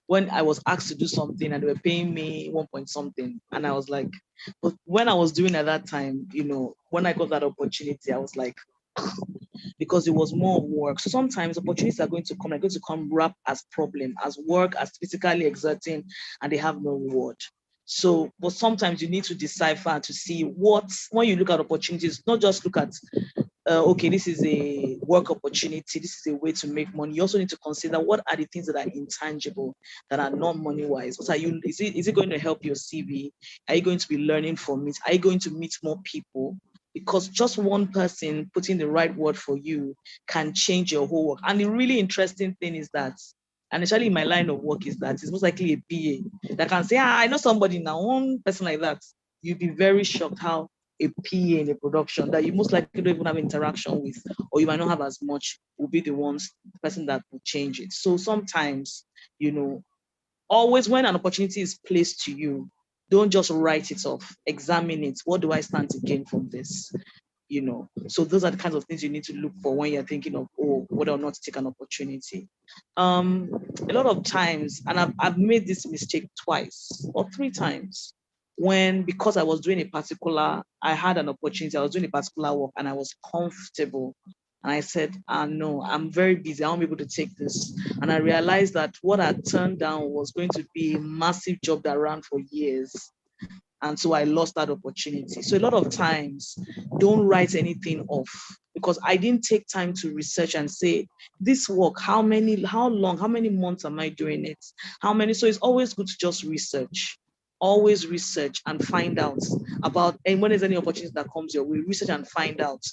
when I was asked to do something and they were paying me 1 point something. And I was like, but when I was doing at that time, when I got that opportunity, I was like, because it was more work. So sometimes opportunities are going to come wrapped as problem, as work, as physically exerting, and they have no reward. So, but sometimes you need to decipher to see when you look at opportunities, not just look at, okay, this is a work opportunity, this is a way to make money. You also need to consider what are the things that are intangible, that are not money-wise. Is it going to help your CV? Are you going to be learning from it? Are you going to meet more people? because just one person putting the right word for you can change your whole work. And the really interesting thing is that, and especially in my line of work, is that it's most likely a PA that can say, I know somebody now, one person like that. You'd be very shocked how a PA in a production that you most likely don't even have interaction with, or you might not have as much, will be the person that will change it. So sometimes, always when an opportunity is placed to you, don't just write it off, examine it. What do I stand to gain from this? So those are the kinds of things you need to look for when you're thinking of, whether or not to take an opportunity. A lot of times, and I've made this mistake twice or 3 times, because I was doing I had an opportunity, I was doing a particular work and I was comfortable. And I said, no, I'm very busy, I won't be able to take this. And I realized that what I turned down was going to be a massive job that ran for years. And so I lost that opportunity. So a lot of times, don't write anything off, because I didn't take time to research and say, this work, how long, how many months am I doing it? So it's always good to just research. Always research and find out about, and when there's any opportunity that comes your way, research and find out.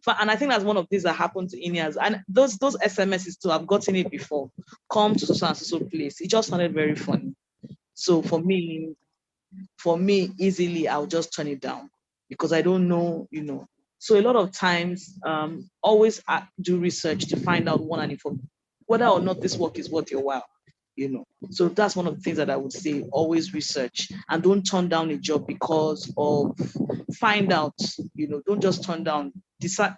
And I think that's one of these that happened to Ineas. And those SMSs too, I've gotten it before. Come to so and so place. It just sounded very funny. So for me, easily, I'll just turn it down because I don't know, So a lot of times, always do research to find out whether or not this work is worth your while, So that's one of the things that I would say, always research and don't turn down a job because of, find out, don't just turn down, decide.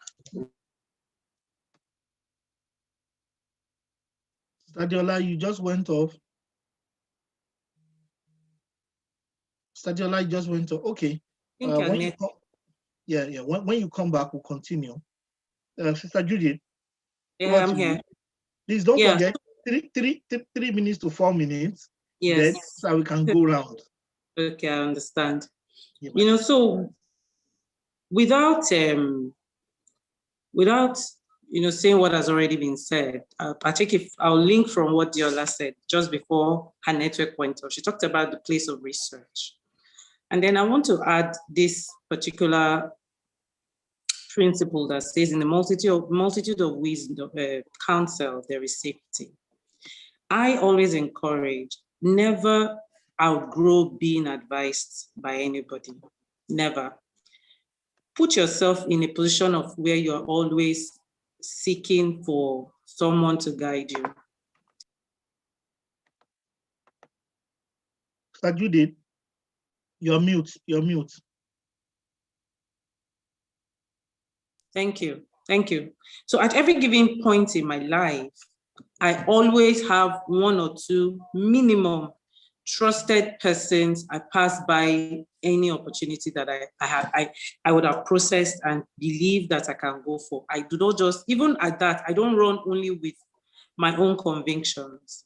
Stadiola, you just went off. Stadiola just went off. Okay. When you come back, we'll continue. Sister Judith. Yeah, I'm here. Please don't forget 3 minutes to 4 minutes. Yes. So we can go round. Okay, I understand. Yeah, so without saying what has already been said, I'll link from what Diola said just before her network went off. She talked about the place of research. And then I want to add this particular principle that says, in the multitude of wisdom, counsel, there is safety. I always encourage, never outgrow being advised by anybody. Never. Put yourself in a position of where you're always seeking for someone to guide you. Sister Judith, you're mute. Thank you. So at every given point in my life, I always have 1 or 2 minimum trusted persons I pass by any opportunity that I would have processed and believe that I can go for. I do not just, even at that, I don't run only with my own convictions.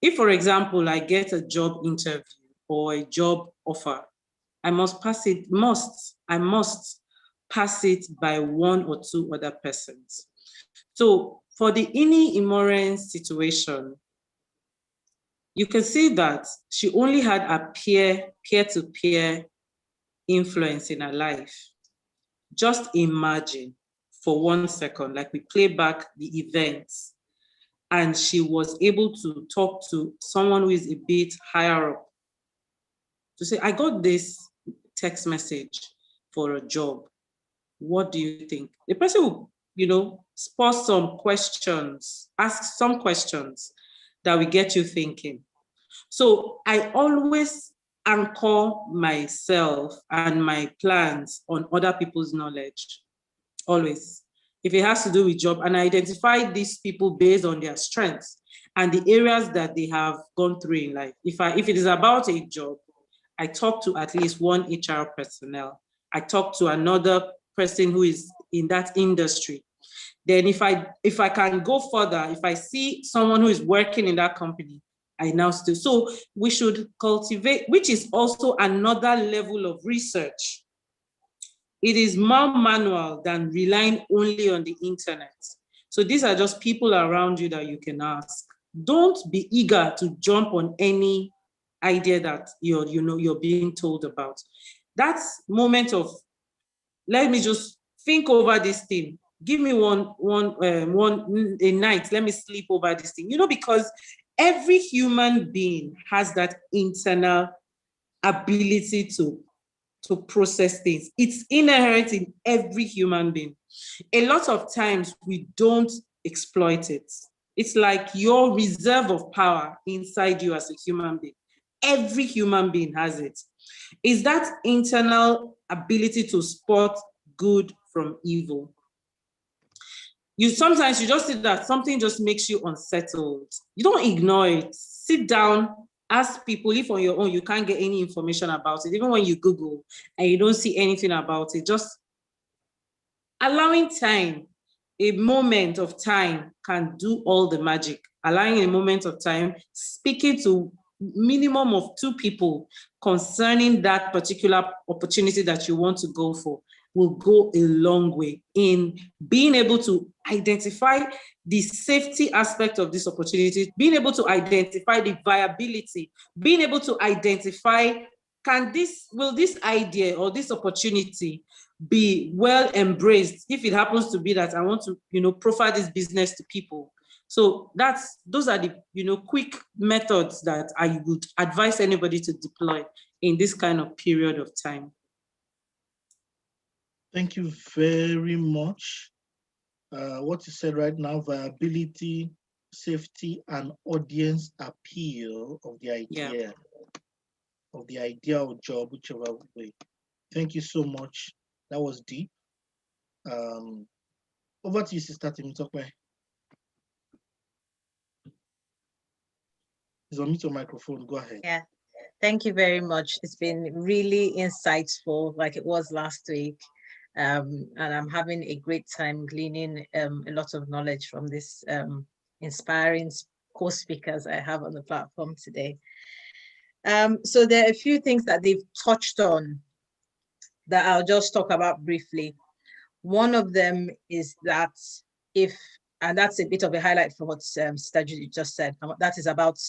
If, for example, I get a job interview or a job offer, I must pass it by 1 or 2 other persons. So for the Ini Imoren situation, you can see that she only had a peer-to-peer influence in her life. Just imagine for 1 second, like we play back the events, and she was able to talk to someone who is a bit higher up to say, I got this text message for a job. What do you think? The person will, spur some questions, ask some questions that will get you thinking. So I always anchor myself and my plans on other people's knowledge, always. If it has to do with job, and I identify these people based on their strengths and the areas that they have gone through in life. If it is about a job, I talk to at least 1 HR personnel. I talk to another person who is in that industry. Then if I can go further, if I see someone who is working in that company, I now still. So we should cultivate, which is also another level of research. It is more manual than relying only on the internet. So these are just people around you that you can ask. Don't be eager to jump on any idea that you're being told about. That moment of let me just think over this thing. Give me a night. Let me sleep over this thing. Because every human being has that internal ability to process things. It's inherent in every human being. A lot of times we don't exploit it. It's like your reserve of power inside you as a human being. Every human being has it. Is that internal ability to spot good from evil. Sometimes you just see that something just makes you unsettled. You don't ignore it. Sit down, ask people. If on your own you can't get any information about it, even when you Google and you don't see anything about it, just allowing time, a moment of time can do all the magic. Allowing a moment of time, speaking to minimum of 2 people concerning that particular opportunity that you want to go for will go a long way in being able to identify the safety aspect of this opportunity, being able to identify the viability, being able to identify, will this idea or this opportunity be well embraced if it happens to be that I want to, profile this business to people. So those are the, quick methods that I would advise anybody to deploy in this kind of period of time. Thank you very much. What you said right now, viability, safety, and audience appeal of the idea, of the ideal job, whichever way. Thank you so much. That was deep. Over to you, Sister Temitope. Please unmute your microphone. Go ahead. Yeah, thank you very much. It's been really insightful, like it was last week. And I'm having a great time gleaning a lot of knowledge from this inspiring co-speakers I have on the platform today. So there are a few things that they've touched on that I'll just talk about briefly. One of them is that and that's a bit of a highlight from what Sister Judy just said, that is about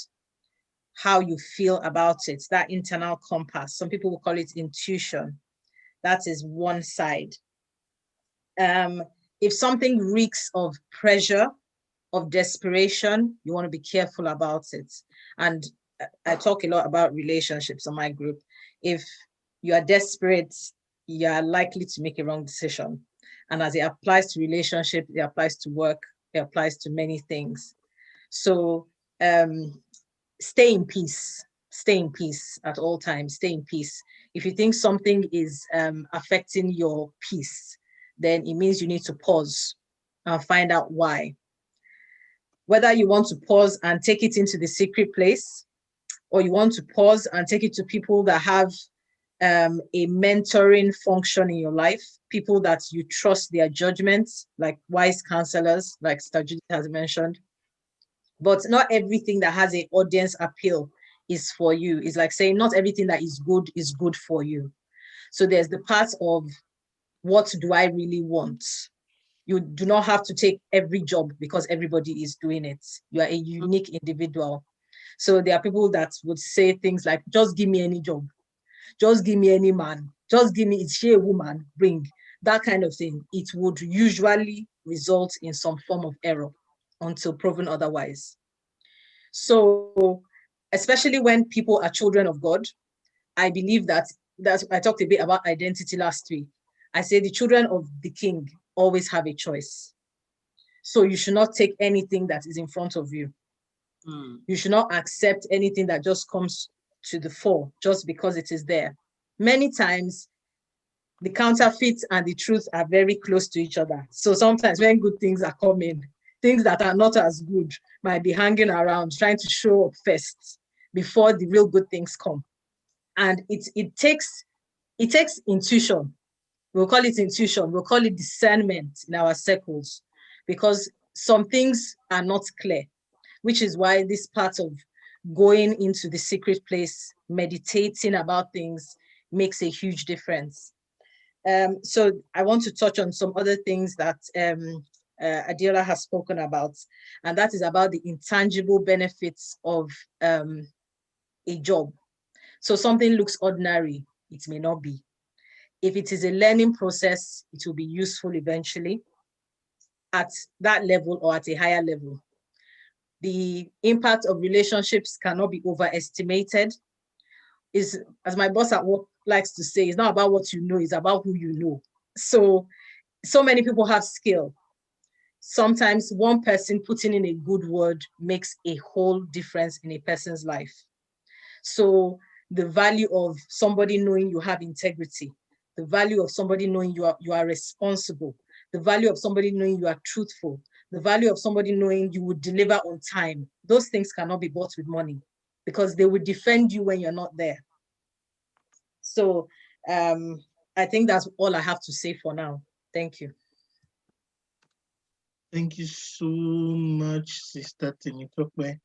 how you feel about it, that internal compass. Some people will call it intuition. That is one side. If something reeks of pressure, of desperation, you want to be careful about it. And I talk a lot about relationships on my group. If you are desperate, you are likely to make a wrong decision. And as it applies to relationship, it applies to work, it applies to many things. So stay in peace at all times, stay in peace. If you think something is affecting your peace, then it means you need to pause and find out why. Whether you want to pause and take it into the secret place, or you want to pause and take it to people that have a mentoring function in your life, people that you trust their judgments, like wise counselors, like Sister Judith has mentioned. But not everything that has an audience appeal is for you. It's like saying not everything that is good for you. So there's the part of, what do I really want? You do not have to take every job because everybody is doing it. You are a unique individual. So there are people that would say things like, just give me any job. Just give me any man. Just give me, is she a woman? Bring. That kind of thing. It would usually result in some form of error until proven otherwise. So, especially when people are children of God, I believe that I talked a bit about identity last week. I say the children of the King always have a choice. So you should not take anything that is in front of you. You should not accept anything that just comes to the fore just because it is there. Many times, the counterfeit and the truth are very close to each other. So sometimes when good things are coming, things that are not as good might be hanging around, trying to show up first before the real good things come. And it takes intuition. We'll call it intuition. We'll call it discernment in our circles, because some things are not clear, which is why this part of going into the secret place, meditating about things, makes a huge difference. So I want to touch on some other things that Adeola has spoken about, and that is about the intangible benefits of a job. So something looks ordinary, it may not be. If it is a learning process, it will be useful eventually at that level or at a higher level. The impact of relationships cannot be overestimated. Is, as my boss at work likes to say, it's not about what you know, it's about who you know. So many people have skill. Sometimes one person putting in a good word makes a whole difference in a person's life. So the value of somebody knowing you have integrity, the value of somebody knowing you are responsible, the value of somebody knowing you are truthful, the value of somebody knowing you would deliver on time, those things cannot be bought with money because they will defend you when you're not there. So I think that's all I have to say for now. Thank you. Thank you so much, Sister Temitope.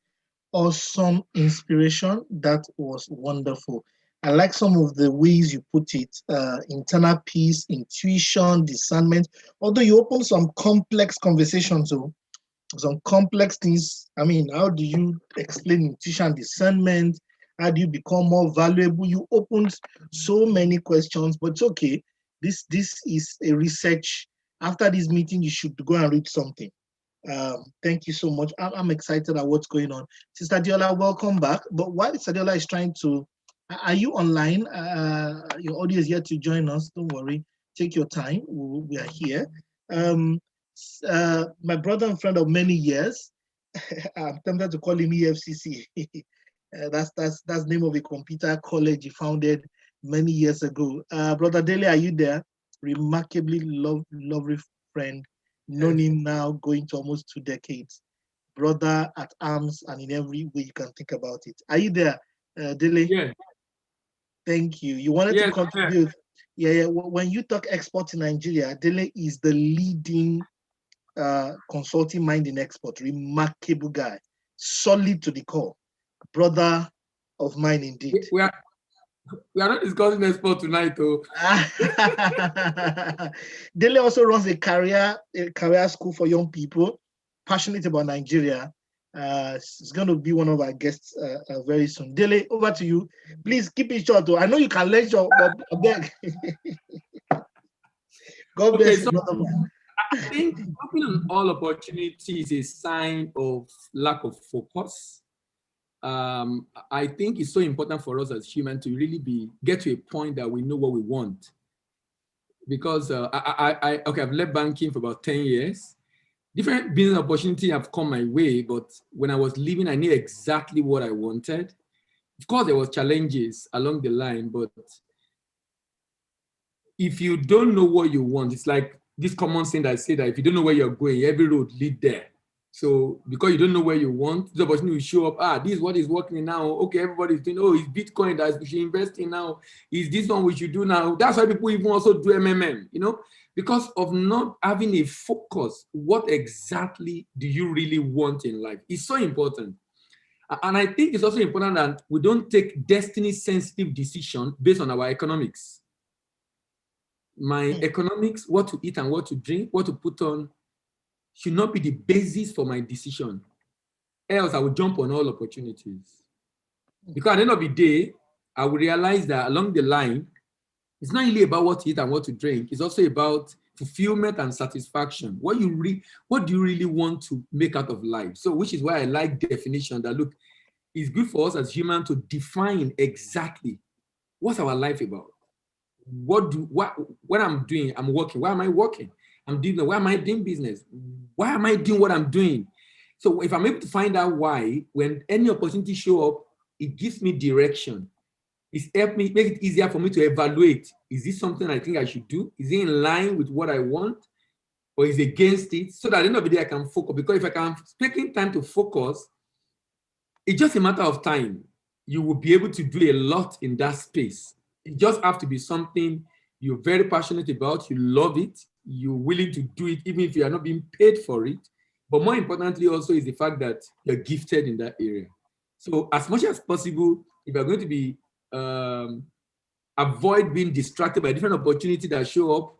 Awesome inspiration. That was wonderful. I like some of the ways you put it, internal peace, intuition, discernment. Although you opened some complex conversations, so some complex things. I mean, how do you explain intuition, discernment? How do you become more valuable? You opened so many questions, but it's okay. This is a research. After this meeting, you should go and read something. Thank you so much. I'm excited at what's going on. Sister Diola, welcome back. But while Sister Diola is trying to, are you online? Your audio is yet to join us. Don't worry. Take your time. We are here. My brother and friend of many years. I'm tempted to call him EFCC. That's the name of a computer college he founded many years ago. Brother Dele, are you there? Remarkably lovely friend. Known him now going to almost 2 decades. Brother at arms and in every way you can think about it. Are you there, Dele? Yeah. Thank you. You wanted to contribute. Yeah. When you talk export in Nigeria, Dele is the leading consulting mind in export. Remarkable guy. Solid to the core. Brother of mine indeed. We are not discussing export tonight, though. Dele also runs a career school for young people, passionate about Nigeria. It's going to be one of our guests very soon. Dele, over to you. Please keep it short, though. I know you can lecture, but I beg. God bless you, brother. I think jumping on all opportunities is a sign of lack of focus. I think it's so important for us as humans to really get to a point that we know what we want. Because I've left banking for about 10 years. Different business opportunities have come my way, but when I was leaving, I knew exactly what I wanted. Of course, there was challenges along the line, but if you don't know what you want, it's like this common saying that I say that if you don't know where you're going, every road leads there. So because you don't know where you want, the opportunity will show up. This is what is working now. Okay, everybody's doing, it's Bitcoin that we should invest in now. Is this one we should do now? That's why people even also do MMM, because of not having a focus. What exactly do you really want in life? It's so important. And I think it's also important that we don't take destiny-sensitive decisions based on our economics. My economics, what to eat and what to drink, what to put on, should not be the basis for my decision. Else, I will jump on all opportunities. Because at the end of the day, I will realize that along the line, it's not really about what to eat and what to drink. It's also about fulfillment and satisfaction. What do you really want to make out of life? So, which is why I like definition that, look, it's good for us as humans to define exactly what's our life about. What I'm doing, I'm working. Why am I working? Why am I doing business? Why am I doing what I'm doing? So if I'm able to find out why, when any opportunity show up, it gives me direction. It's helped me, make it easier for me to evaluate. Is this something I think I should do? Is it in line with what I want? Or is it against it? So that at the end of the day, I can focus. Because if I can take time to focus, it's just a matter of time. You will be able to do a lot in that space. It just have to be something you're very passionate about, you love it, you're willing to do it, even if you are not being paid for it. But more importantly also is the fact that you're gifted in that area. So as much as possible, if you're going to be, avoid being distracted by different opportunities that show up,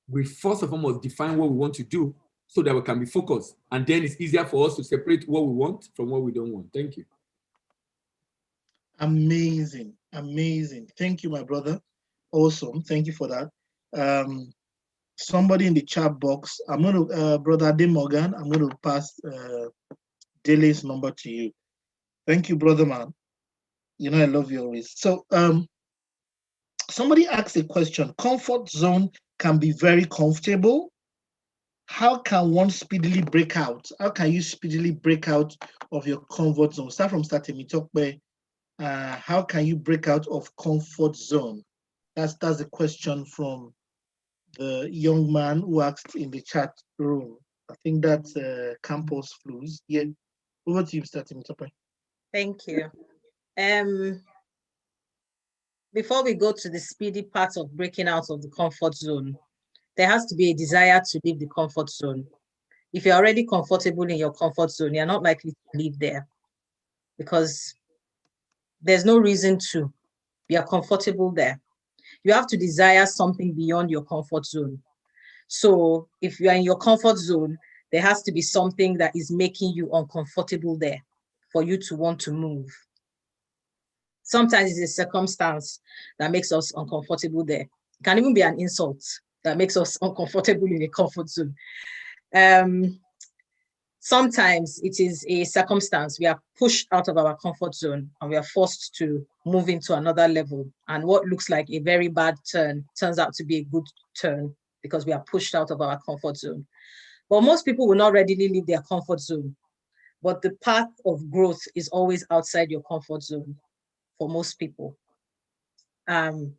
we first of all must define what we want to do so that we can be focused. And then it's easier for us to separate what we want from what we don't want. Thank you. Amazing. Amazing. Thank you, my brother. Awesome. Thank you for that. Somebody in the chat box, I'm going to, Brother Ade Morgan, I'm going to pass Dele's number to you. Thank you, brother man. You know I love you always. So somebody asked a question. Comfort zone can be very comfortable. How can one speedily break out? How can you speedily break out of your comfort zone? Start from starting. We talk about how can you break out of comfort zone? That's the question from the young man who asked in the chat room. I think that's Campus Flus. Yeah, over to you, Mr. Temitope. Thank you. Before we go to the speedy part of breaking out of the comfort zone, there has to be a desire to leave the comfort zone. If you're already comfortable in your comfort zone, you're not likely to leave there because there's no reason to. You're comfortable there. You have to desire something beyond your comfort zone. So if you are in your comfort zone, there has to be something that is making you uncomfortable there for you to want to move. Sometimes it's a circumstance that makes us uncomfortable there. It can even be an insult that makes us uncomfortable in a comfort zone. Sometimes it is a circumstance. We are pushed out of our comfort zone and we are forced to move into another level. And what looks like a very bad turn turns out to be a good turn because we are pushed out of our comfort zone. But most people will not readily leave their comfort zone. But the path of growth is always outside your comfort zone for most people.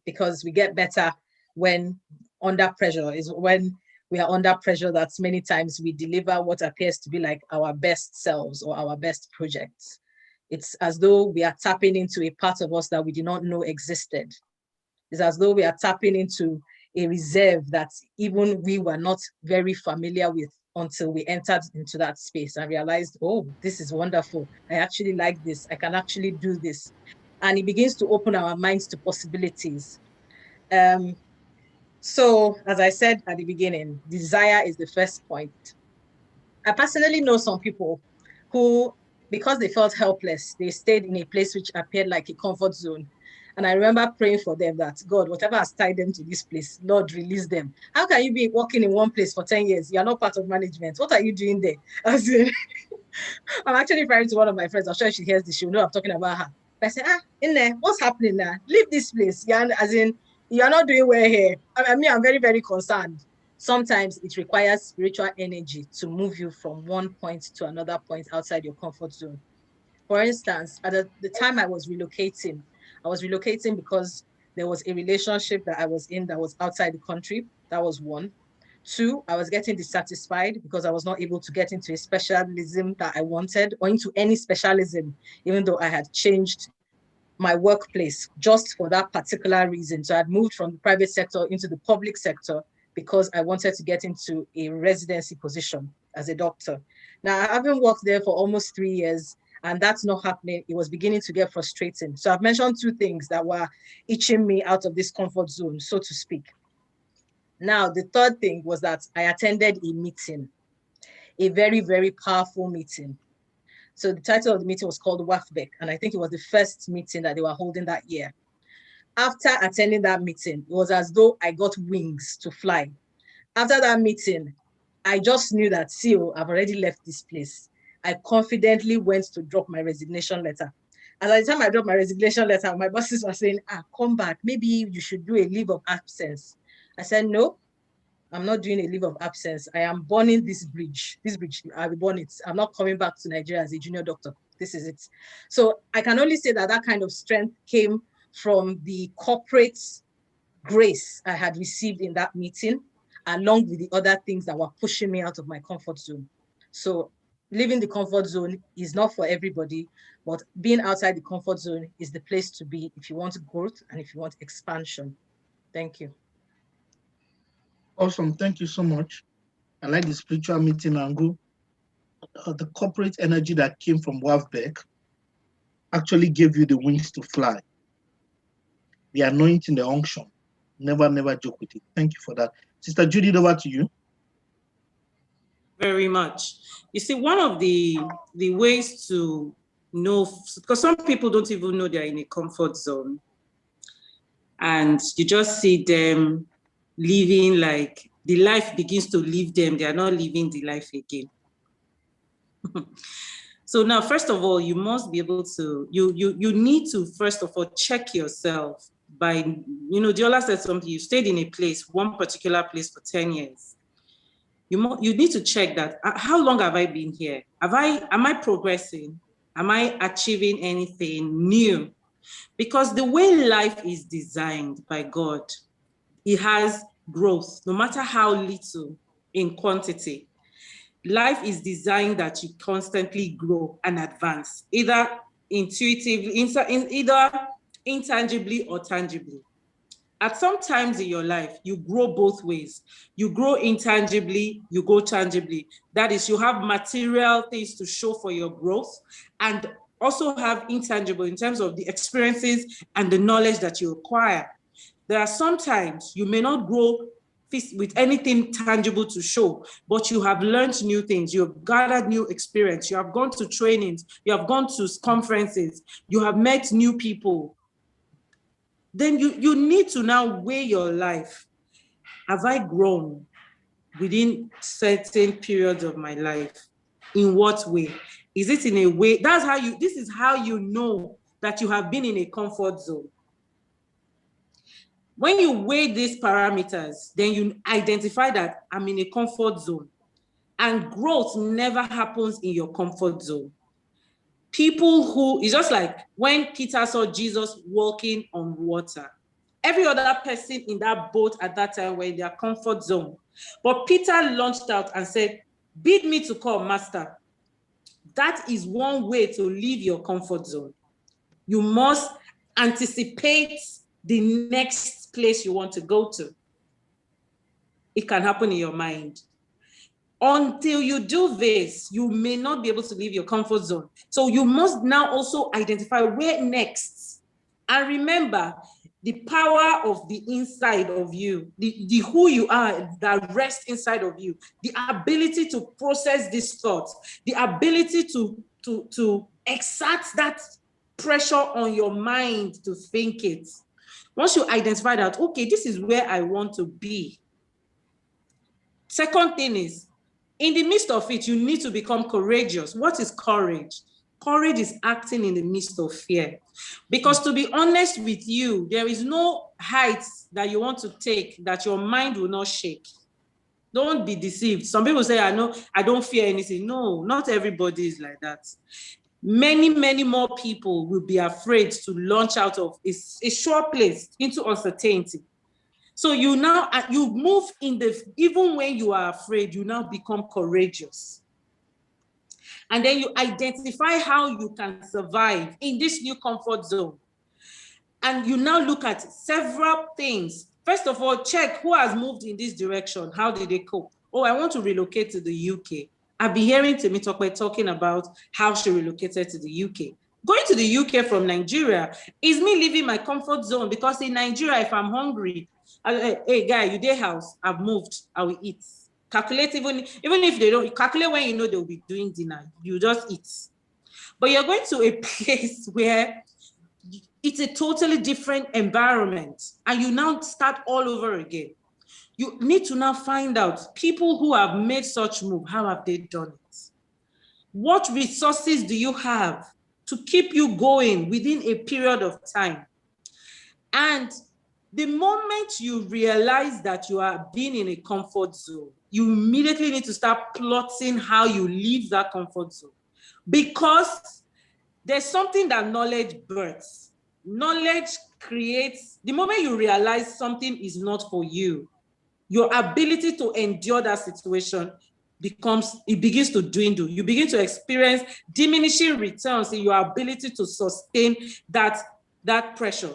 Because we get better when under pressure, is when we are under pressure that many times we deliver what appears to be like our best selves or our best projects. It's as though we are tapping into a part of us that we did not know existed. It's as though we are tapping into a reserve that even we were not very familiar with until we entered into that space and realized, oh, this is wonderful. I actually like this. I can actually do this. And it begins to open our minds to possibilities. So as I said at the beginning, desire is the first point. I personally know some people who, because they felt helpless, they stayed in a place which appeared like a comfort zone. And I remember praying for them that, God, whatever has tied them to this place, Lord, release them. How can you be working in one place for 10 years? You're not part of management. What are you doing there? As in, I'm actually referring to one of my friends. I'm sure she hears this. She'll know I'm talking about her. But I said, in there, what's happening now? Leave this place. Yeah, as in, you're not doing well here. I mean, I'm very, very concerned. Sometimes it requires spiritual energy to move you from one point to another point outside your comfort zone. For instance, at the time I was relocating because there was a relationship that I was in that was outside the country. That was one. Two, I was getting dissatisfied because I was not able to get into a specialism that I wanted or into any specialism, even though I had changed my workplace just for that particular reason. So I'd moved from the private sector into the public sector because I wanted to get into a residency position as a doctor. Now, I haven't worked there for almost 3 years, and that's not happening. It was beginning to get frustrating. So I've mentioned two things that were itching me out of this comfort zone, so to speak. Now, the third thing was that I attended a meeting, a very, very powerful meeting. So the title of the meeting was called WAFBEC, and I think it was the first meeting that they were holding that year. After attending that meeting, it was as though I got wings to fly. After that meeting, I just knew that, I've already left this place. I confidently went to drop my resignation letter. And at the time I dropped my resignation letter, my bosses were saying, come back. Maybe you should do a leave of absence. I said, no, I'm not doing a leave of absence. I am burning this bridge. This bridge, I will burn it. I'm not coming back to Nigeria as a junior doctor. This is it. So I can only say that that kind of strength came from the corporate grace I had received in that meeting, along with the other things that were pushing me out of my comfort zone. So leaving the comfort zone is not for everybody, but being outside the comfort zone is the place to be if you want growth and if you want expansion. Thank you. Awesome. Thank you so much. I like the spiritual meeting angle. The corporate energy that came from WAFBEC actually gave you the wings to fly. The anointing, the unction. Never joke with it. Thank you for that. Sister Judy, over to you. Very much. You see, one of the ways to know, because some people don't even know they're in a comfort zone. and you just see them living like the life begins to leave them. They are not living the life again. So now, first of all, you must be able to, you need to, first of all, check yourself by, Diola said something, you stayed in a place, one particular place for 10 years. You need to check that, how long have I been here? Am I progressing? Am I achieving anything new? Because the way life is designed by God, it has growth, no matter how little in quantity. Life is designed that you constantly grow and advance, either intuitively, either intangibly or tangibly. At some times in your life, you grow both ways. You grow intangibly, you grow tangibly. That is, you have material things to show for your growth, and also have intangible in terms of the experiences and the knowledge that you acquire. There are sometimes you may not grow with anything tangible to show, but you have learned new things, you have gathered new experience, you have gone to trainings, you have gone to conferences, you have met new people. Then you need to now weigh your life. Have I grown within certain periods of my life? In what way? Is it in a way? This is how you know that you have been in a comfort zone. When you weigh these parameters, then you identify that I'm in a comfort zone. And growth never happens in your comfort zone. It's just like when Peter saw Jesus walking on water. Every other person in that boat at that time were in their comfort zone. But Peter launched out and said, bid me to come, Master. That is one way to leave your comfort zone. You must anticipate the next place you want to go to. It can happen in your mind. Until you do this, you may not be able to leave your comfort zone. So you must now also identify where next. And remember, the power of the inside of you, the who you are that rests inside of you, the ability to process these thoughts, the ability to exert that pressure on your mind to think it. Once you identify that, okay, this is where I want to be. Second thing is, in the midst of it, you need to become courageous. What is courage? Courage is acting in the midst of fear. Because to be honest with you, there is no heights that you want to take that your mind will not shake. Don't be deceived. Some people say, I don't fear anything. No, not everybody is like that. Many, many more people will be afraid to launch out of a sure place into uncertainty. So you move even when you are afraid, you now become courageous. And then you identify how you can survive in this new comfort zone. And you now look at several things. First of all, check who has moved in this direction. How did they cope? Oh, I want to relocate to the UK. I've been hearing Temitope talking about how she relocated to the UK. Going to the UK from Nigeria is me leaving my comfort zone, because in Nigeria, if I'm hungry, hey guy, you dey house, I've moved, I will eat. Calculate, even if they don't, calculate when you know they'll be doing dinner, you just eat. But you're going to a place where it's a totally different environment, and you now start all over again. You need to now find out people who have made such move, how have they done it? What resources do you have to keep you going within a period of time? And the moment you realize that you are being in a comfort zone, you immediately need to start plotting how you leave that comfort zone. Because there's something that knowledge births. Knowledge creates, the moment you realize something is not for you, your ability to endure that situation begins to dwindle. You begin to experience diminishing returns in your ability to sustain that pressure.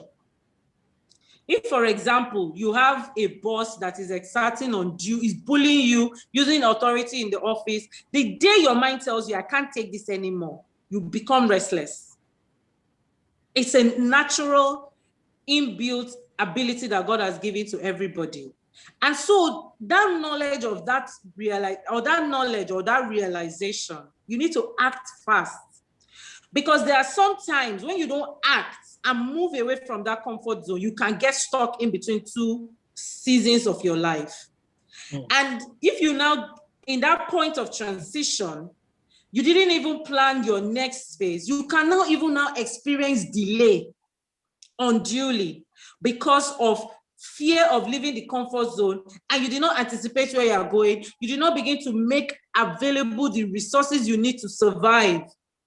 If, for example, you have a boss that is exerting on you, is bullying you, using authority in the office, the day your mind tells you, I can't take this anymore, you become restless. It's a natural, inbuilt ability that God has given to everybody. And so that knowledge of that knowledge or that realization, you need to act fast. Because there are some times when you don't act and move away from that comfort zone, you can get stuck in between two seasons of your life. And if you now, in that point of transition, you didn't even plan your next phase, you can now even now experience delay unduly because of fear of leaving the comfort zone, and you did not anticipate where you are going. You did not begin to make available the resources you need to survive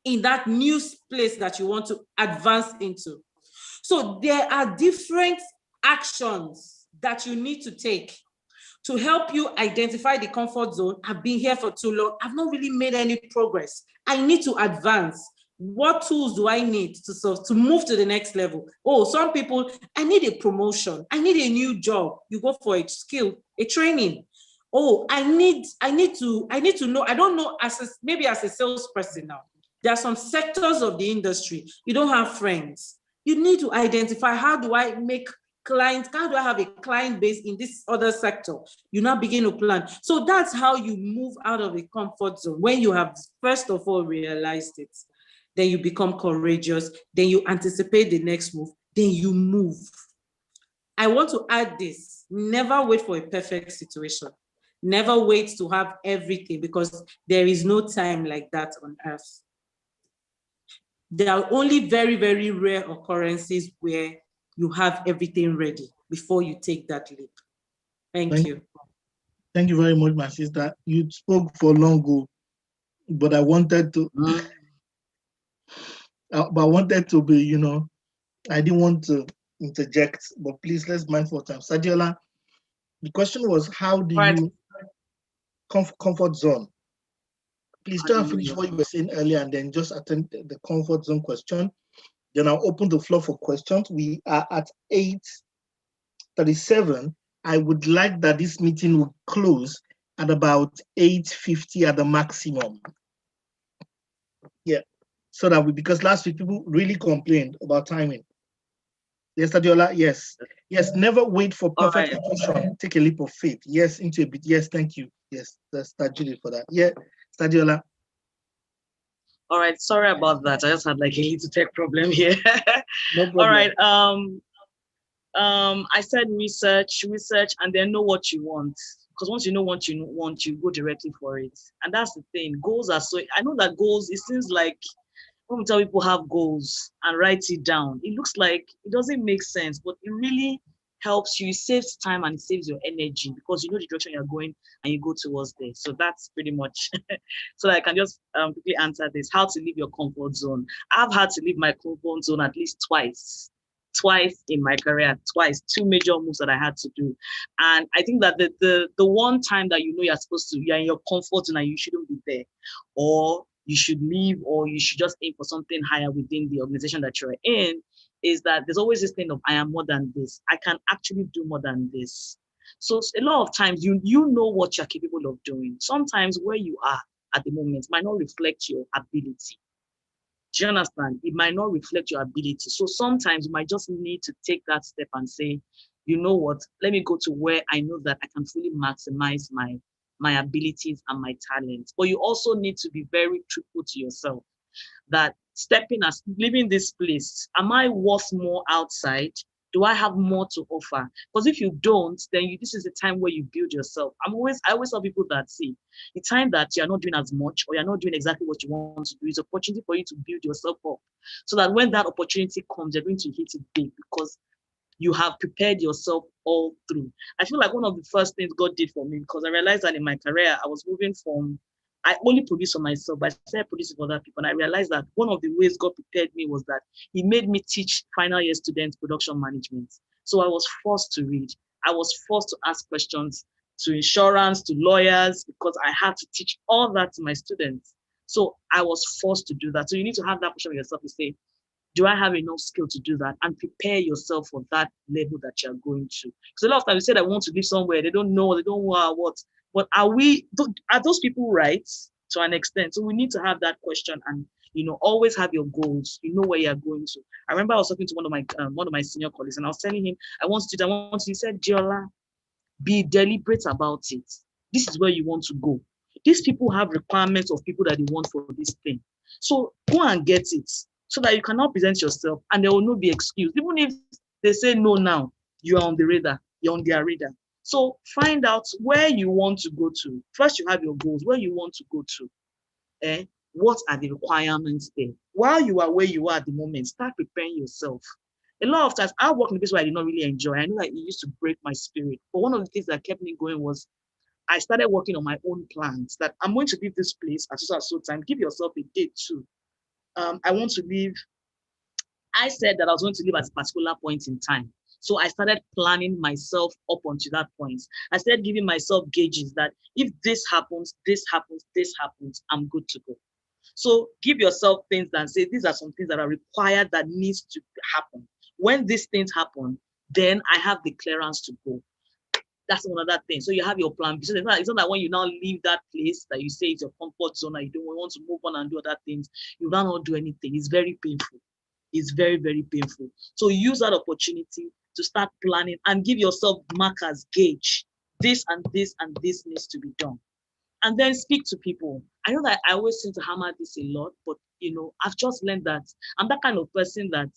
in that new place that you want to advance into. So there are different actions that you need to take to help you identify the comfort zone. I've been here for too long. I've not really made any progress. I need to advance. What tools do I need to move to the next level? Oh, some people, I need a promotion. I need a new job. You go for a skill, a training. Oh, I need to know. I don't know, maybe as a salesperson now, there are some sectors of the industry, you don't have friends. You need to identify, how do I make clients, how do I have a client base in this other sector? You now begin to plan. So that's how you move out of the comfort zone. When you have first of all realized it, then you become courageous, then you anticipate the next move, then you move. I want to add this: never wait for a perfect situation. Never wait to have everything, because there is no time like that on earth. There are only very, very rare occurrences where you have everything ready before you take that leap. Thank you. Thank you very much, my sister. You spoke for long, but I wanted to, be, I didn't want to interject, but please, let's mind for time. Sadiola, the question was, how do you comfort zone? Please try and finish what you were saying earlier and then just attend the comfort zone question. Then I'll open the floor for questions. We are at 8:37. I would like that this meeting will close at about 8:50 at the maximum. Yeah, so that because last week people really complained about timing. Yes, Adiola, yes. Yes, never wait for perfect situation. Take a leap of faith. Yes, into a bit. Yes, thank you. Yes, that's Judith for that. Yeah, Stadiola. All right, sorry about that. I just had like a little tech problem here. No problem. All right. I said research, and then know what you want. Because once you know what you want, you go directly for it. And that's the thing. Goals are so. I know that goals. It seems like when we tell people have goals and write it down, it looks like it doesn't make sense, but it really helps you. It saves time and it saves your energy because you know the direction you're going and you go towards there. So that's pretty much so that I can just quickly answer this. How to leave your comfort zone. I've had to leave my comfort zone at least twice in my career, two major moves that I had to do. And I think that the one time that you know you're in your comfort zone and you shouldn't be there, or you should leave, or you should just aim for something higher within the organization that you're in, is that there's always this thing of, I am more than this. I can actually do more than this. So a lot of times you know what you're capable of doing. Sometimes where you are at the moment might not reflect your ability. Do you understand? It might not reflect your ability. So sometimes you might just need to take that step and say, you know what, let me go to where I know that I can fully maximize my abilities and my talents. But you also need to be very truthful to yourself that leaving this place, am I worth more outside? Do I have more to offer? Because if you don't, then this is the time where you build yourself. I always tell people that, see, the time that you're not doing as much or you're not doing exactly what you want to do is an opportunity for you to build yourself up. So that when that opportunity comes, you're going to hit it big because you have prepared yourself all through. I feel like one of the first things God did for me, because I realized that in my career, I was moving from, I only produce for myself, but I started producing for other people. And I realized that one of the ways God prepared me was that He made me teach final year students production management. So I was forced to read. I was forced to ask questions to insurance, to lawyers, because I had to teach all that to my students. So I was forced to do that. So you need to have that question of yourself to say, do I have enough skill to do that? And prepare yourself for that level that you're going to. Because a lot of times you say, I want to live somewhere, they don't know what. But are those people right to an extent? So we need to have that question and, always have your goals. You know where you're going to. I remember I was talking to one of my senior colleagues and I was telling him, he said, Giola, be deliberate about it. This is where you want to go. These people have requirements of people that they want for this thing. So go and get it so that you can now present yourself and there will not be excuse. Even if they say no now, you are on the radar, you're on their radar. So find out where you want to go to. First, you have your goals, where you want to go to. What are the requirements there? While you are where you are at the moment, start preparing yourself. A lot of times, I work in a place where I did not really enjoy. I know that it used to break my spirit. But one of the things that kept me going was I started working on my own plans that I'm going to leave this place at so time. Give yourself a date too. I want to leave. I said that I was going to leave at a particular point in time. So I started planning myself up until that point. I started giving myself gauges that if this happens, this happens, this happens, I'm good to go. So give yourself things and say, these are some things that are required that needs to happen. When these things happen, then I have the clearance to go. That's another thing. So you have your plan. So it's not that when you now leave that place that you say it's your comfort zone and you don't want to move on and do other things, you will not do anything. It's very painful. It's very, very painful. So use that opportunity to start planning and give yourself markers, gauge. This and this and this needs to be done. And then speak to people. I know that I always seem to hammer this a lot, but I've just learned that I'm that kind of person that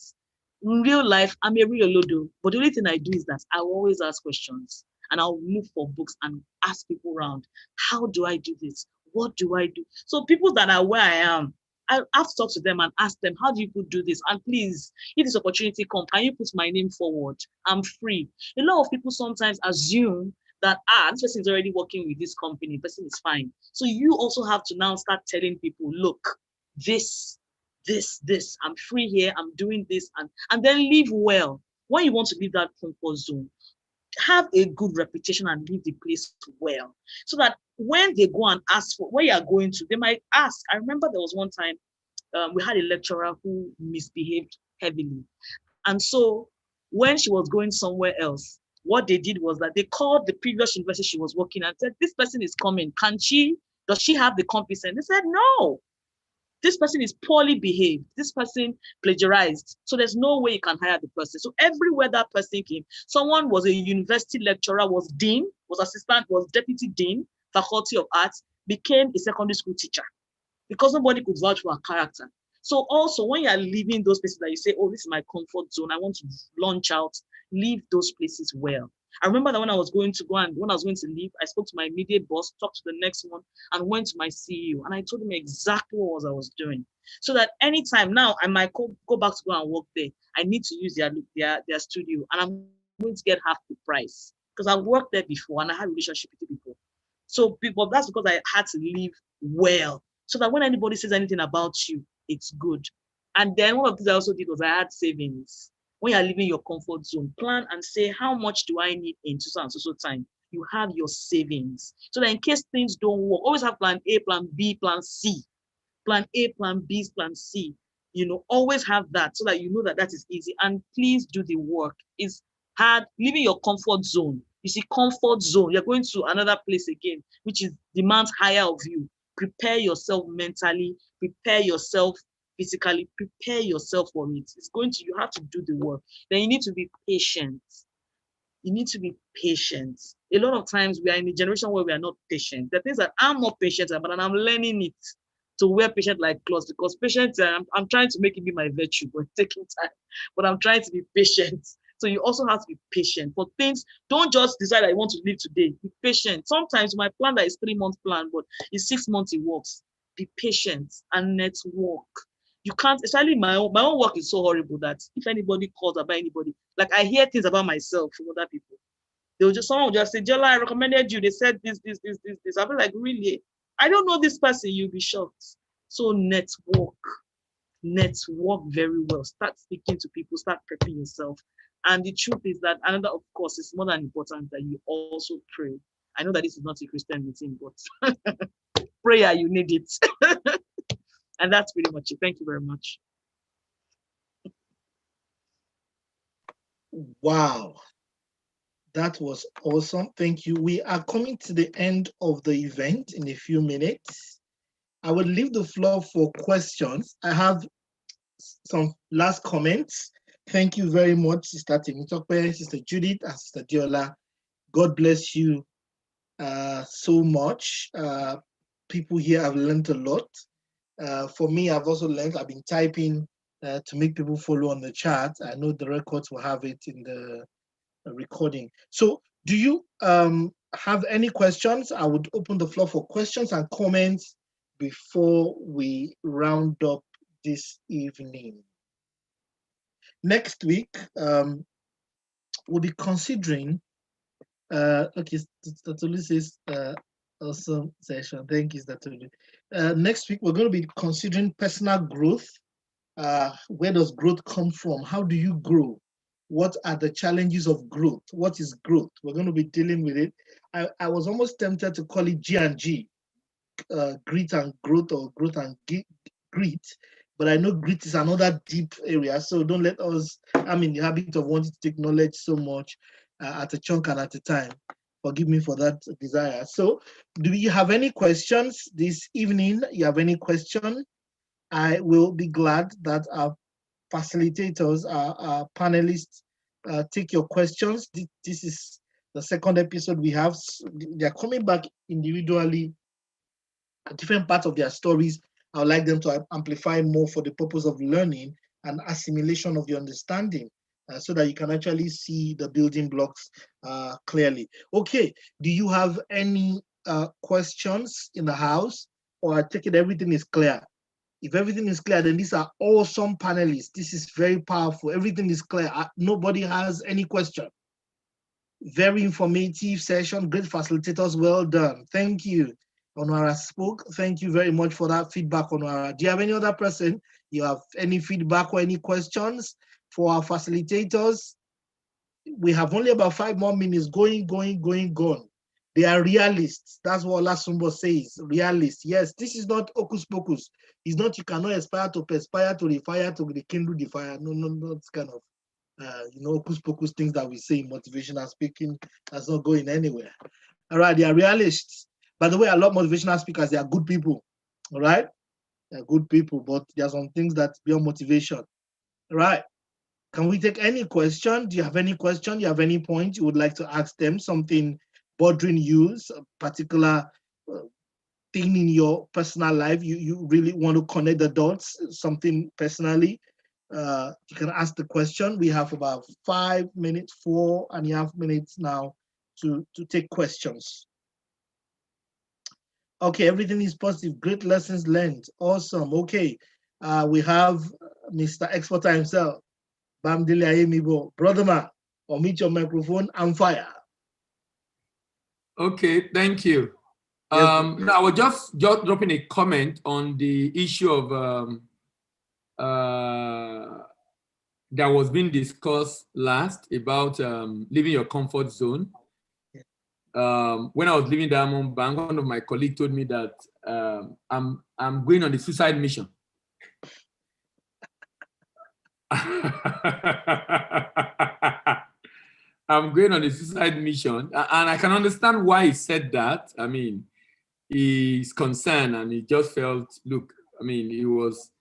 in real life, I'm a real lodo. But the only thing I do is that I always ask questions and I'll look for books and ask people around, how do I do this? What do I do? So people that are where I am, I have to talk to them and ask them, how do you do this? And please, if this opportunity comes, can you put my name forward? I'm free. A lot of people sometimes assume that, this person is already working with this company, person is fine. So you also have to now start telling people, look, this, I'm free here, I'm doing this, and then live well. When you want to leave that comfort zone, have a good reputation and leave the place well. So that when they go and ask for where you are going to, they might ask. I remember there was one time we had a lecturer who misbehaved heavily. And so when she was going somewhere else, what they did was that they called the previous university she was working at and said, this person is coming. Does she have the competence? They said, no. This person is poorly behaved. This person plagiarized. So there's no way you can hire the person. So everywhere that person came, someone was a university lecturer, was dean, was assistant, was deputy dean, faculty of arts, became a secondary school teacher because nobody could vouch for her character. So also when you're leaving those places that you say, oh, this is my comfort zone, I want to launch out, leave those places well. I remember that when I was going to leave, I spoke to my immediate boss, talked to the next one, and went to my CEO. And I told him exactly what I was doing. So that anytime now I might go back to go and work there, I need to use their studio. And I'm going to get half the price. Because I've worked there before and I had a relationship with people. So that's because I had to live well. So that when anybody says anything about you, it's good. And then one of the things I also did was I had savings. When you're leaving your comfort zone, plan and say, how much do I need in so and so time? You have your savings. So that in case things don't work, always have plan A, plan B, plan C. Plan A, plan B, plan C. Always have that so that you know that that is easy. And please do the work. It's hard leaving your comfort zone. You see, comfort zone, you're going to another place again, which demands higher of you. Prepare yourself mentally, prepare yourself physically, prepare yourself for it. You have to do the work. Then you need to be patient. You need to be patient. A lot of times we are in a generation where we are not patient. The things that I'm not patient, but I'm learning it to wear patient like clothes because patience, I'm trying to make it be my virtue, but it's taking time. But I'm trying to be patient. So you also have to be patient for things. Don't just decide that you want to live today. Be patient. Sometimes you might plan that is 3-month plan, but in 6 months it works. Be patient and network. You can't, especially my own work is so horrible that if anybody calls about anybody, like I hear things about myself from other people. Someone will just say, Jola, I recommended you. They said this. I'll be like, really? I don't know this person. You'll be shocked. So network very well. Start speaking to people, start prepping yourself. And the truth is that another, of course, is more than important that you also pray. I know that this is not a Christian meeting, but prayer, you need it. And that's pretty much it. Thank you very much. Wow. That was awesome. Thank you. We are coming to the end of the event in a few minutes. I will leave the floor for questions. I have some last comments. Thank you very much, Sister Temitope, Sister Judith, and Sister Diola. God bless you so much. people here have learned a lot. For me, I've also learned, I've been typing to make people follow on the chat. I know the records will have it in the recording. So do you have any questions? I would open the floor for questions and comments before we round up this evening. Next week, we'll be considering, okay, Statuli says, awesome session. Thank you, Statuli. Next week, we're going to be considering personal growth. Where does growth come from? How do you grow? What are the challenges of growth? What is growth? We're going to be dealing with it. I was almost tempted to call it G&G, grit and growth, or growth and grit, but I know grit is another deep area, so don't let us, I'm in the habit of wanting to take knowledge so much at a chunk and at a time. Forgive me for that desire. So do you have any questions this evening? You have any question? I will be glad that our facilitators, our panelists, take your questions. This is the second episode we have. They're coming back individually, different parts of their stories. I would like them to amplify more for the purpose of learning and assimilation of the understanding, so that you can actually see the building blocks clearly. Okay, do you have any questions in the house, or I take it everything is clear? If everything is clear, then these are awesome panelists. This is very powerful. Everything is clear. Nobody has any question. Very informative session. Great facilitators. Well done. Thank you. Onwara spoke. Thank you very much for that feedback, Onwara. Do you have any other person? You have any feedback or any questions for our facilitators? We have only about 5 more minutes. Going. They are realists. That's what Olasumbo says. Realists. Yes, this is not hocus pocus. It's not you cannot aspire to perspire to the fire to rekindle the fire. No, it's kind of hocus pocus things that we say in motivational speaking. That's not going anywhere. All right, they are realists. By the way, a lot of motivational speakers, they are good people. All right, they're good people, but there are some things that beyond motivation. All right. Can we take any question? Do you have any question? Do you have any point you would like to ask them? Something bothering you, a particular thing in your personal life, you really want to connect the dots, something personally, you can ask the question. We have about 5 minutes, 4.5 minutes now to take questions. Okay, everything is positive. Great lessons learned. Awesome. Okay, we have Mr. Exporter himself, Bamidele Ayemibo. Brother man, unmute your microphone and fire. Okay, thank you. Yes, now I was just dropping a comment on the issue of that was being discussed last about leaving your comfort zone. When I was leaving Diamond Bank, one of my colleagues told me that I'm going on a suicide mission. I'm going on a suicide mission, and I can understand why he said that. I mean, he's concerned, and he just felt, look, I mean, it was,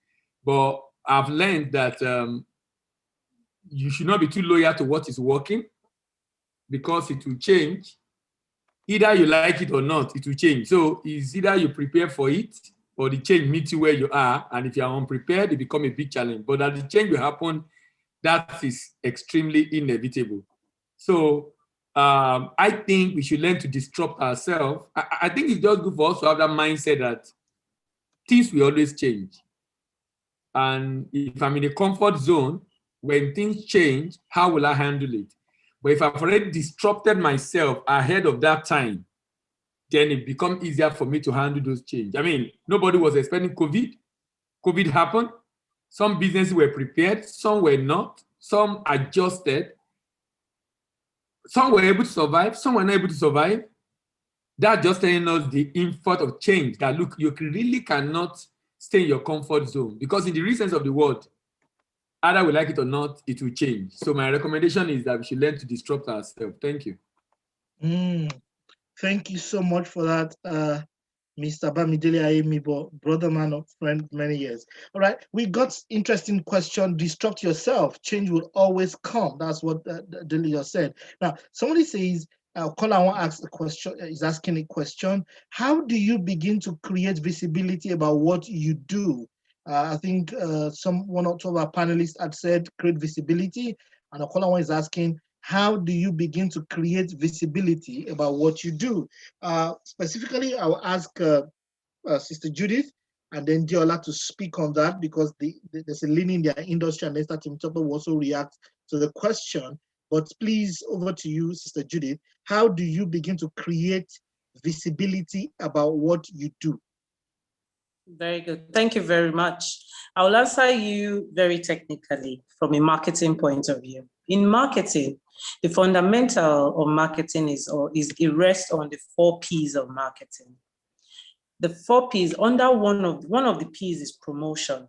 but I've learned that you should not be too loyal to what is working, because it will change. Either you like it or not, it will change. So it's either you prepare for it, or the change meets you where you are, and if you are unprepared, it becomes a big challenge. But that the change will happen, that is extremely inevitable. So I think we should learn to disrupt ourselves. I think it's just good for us to have that mindset that things will always change. And if I'm in a comfort zone, when things change, how will I handle it? But if I've already disrupted myself ahead of that time, then it becomes easier for me to handle those changes. I mean, nobody was expecting COVID. COVID happened. Some businesses were prepared, some were not, some adjusted. Some were able to survive, some were not able to survive. That's just telling us the import of change, that look, you really cannot stay in your comfort zone, because in the real sense of the word, either we like it or not, it will change. So my recommendation is that we should learn to disrupt ourselves. Thank you. Thank you so much for that, Mr. Bamidele Ayemibo, brother, man, of friend, many years. All right, we got interesting question. Disrupt yourself. Change will always come. That's what Delia said. Now, somebody says, Kolawan asks a question, is asking a question. How do you begin to create visibility about what you do? I think one or two of our panelists had said create visibility, and Kolawan is asking, how do you begin to create visibility about what you do? Specifically, I will ask Sister Judith and then Diola to speak on that, because there's a lean in their industry, and Esther Timitope will also react to the question. But please, over to you, Sister Judith. How do you begin to create visibility about what you do? Very good. Thank you very much. I will answer you very technically from a marketing point of view. In marketing, the fundamental of marketing is it rests on the 4 P's of marketing. The 4 P's, under one of the P's is promotion.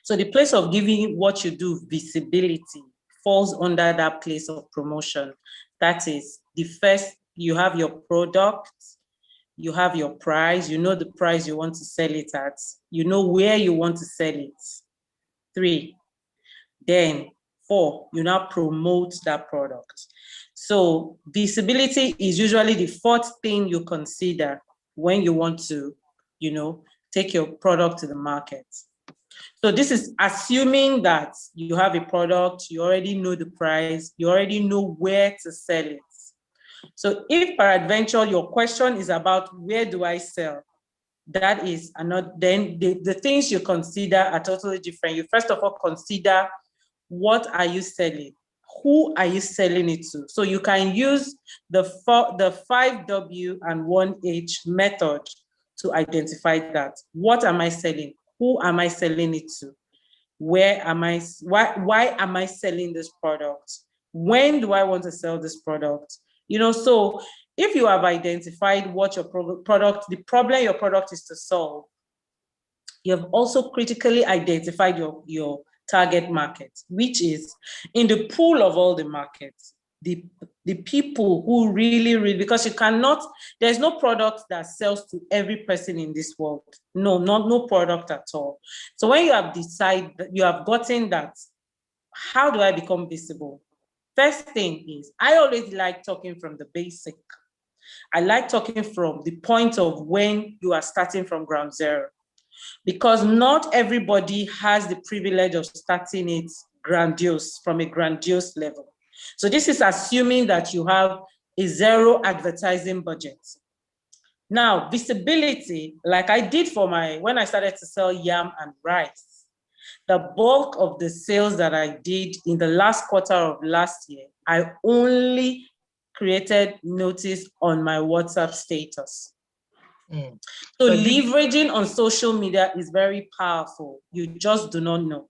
So the place of giving what you do visibility falls under that place of promotion. That is, the first, you have your product, you have your price, you know the price you want to sell it at, you know where you want to sell it. 3, then 4, you now promote that product. So visibility is usually the 4th thing you consider when you want to, take your product to the market. So this is assuming that you have a product, you already know the price, you already know where to sell it. So if peradventure your question is about where do I sell, that is another, then the things you consider are totally different. You first of all consider, what are you selling? Who are you selling it to? So you can use the 5W and 1H method to identify that. What am I selling? Who am I selling it to? Where am I? Why am I selling this product? When do I want to sell this product? So if you have identified what your product, the problem your product is to solve, you have also critically identified your target market, which is in the pool of all the markets, the people who really, because there's no product that sells to every person in this world. No product at all. So when you have decided, you have gotten that, how do I become visible? First thing is, I always like talking from the basic. I like talking from the point of when you are starting from ground zero, because not everybody has the privilege of starting it from a grandiose level. So this is assuming that you have a 0 advertising budget. Now, visibility, like I did when I started to sell yam and rice, the bulk of the sales that I did in the last quarter of last year, I only created notice on my WhatsApp status. So leveraging on social media is very powerful. You just do not know.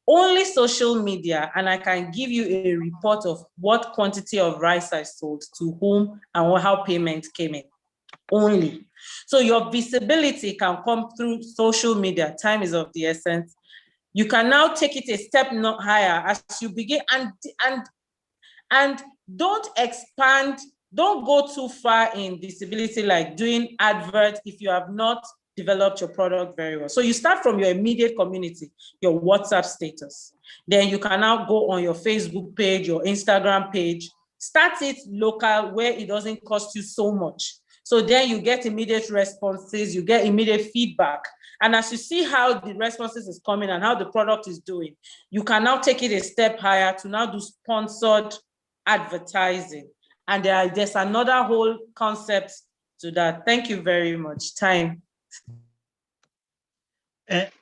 Only social media, and I can give you a report of what quantity of rice I sold to whom and how payment came in. Only. So your visibility can come through social media. Time is of the essence. You can now take it a step higher as you begin, and don't expand, don't go too far in visibility, like doing adverts if you have not developed your product very well. So you start from your immediate community, your WhatsApp status. Then you can now go on your Facebook page, your Instagram page. Start it local where it doesn't cost you so much. So then you get immediate responses, you get immediate feedback. And as you see how the responses is coming and how the product is doing, you can now take it a step higher to now do sponsored advertising. And there's another whole concept to that. Thank you very much. Time.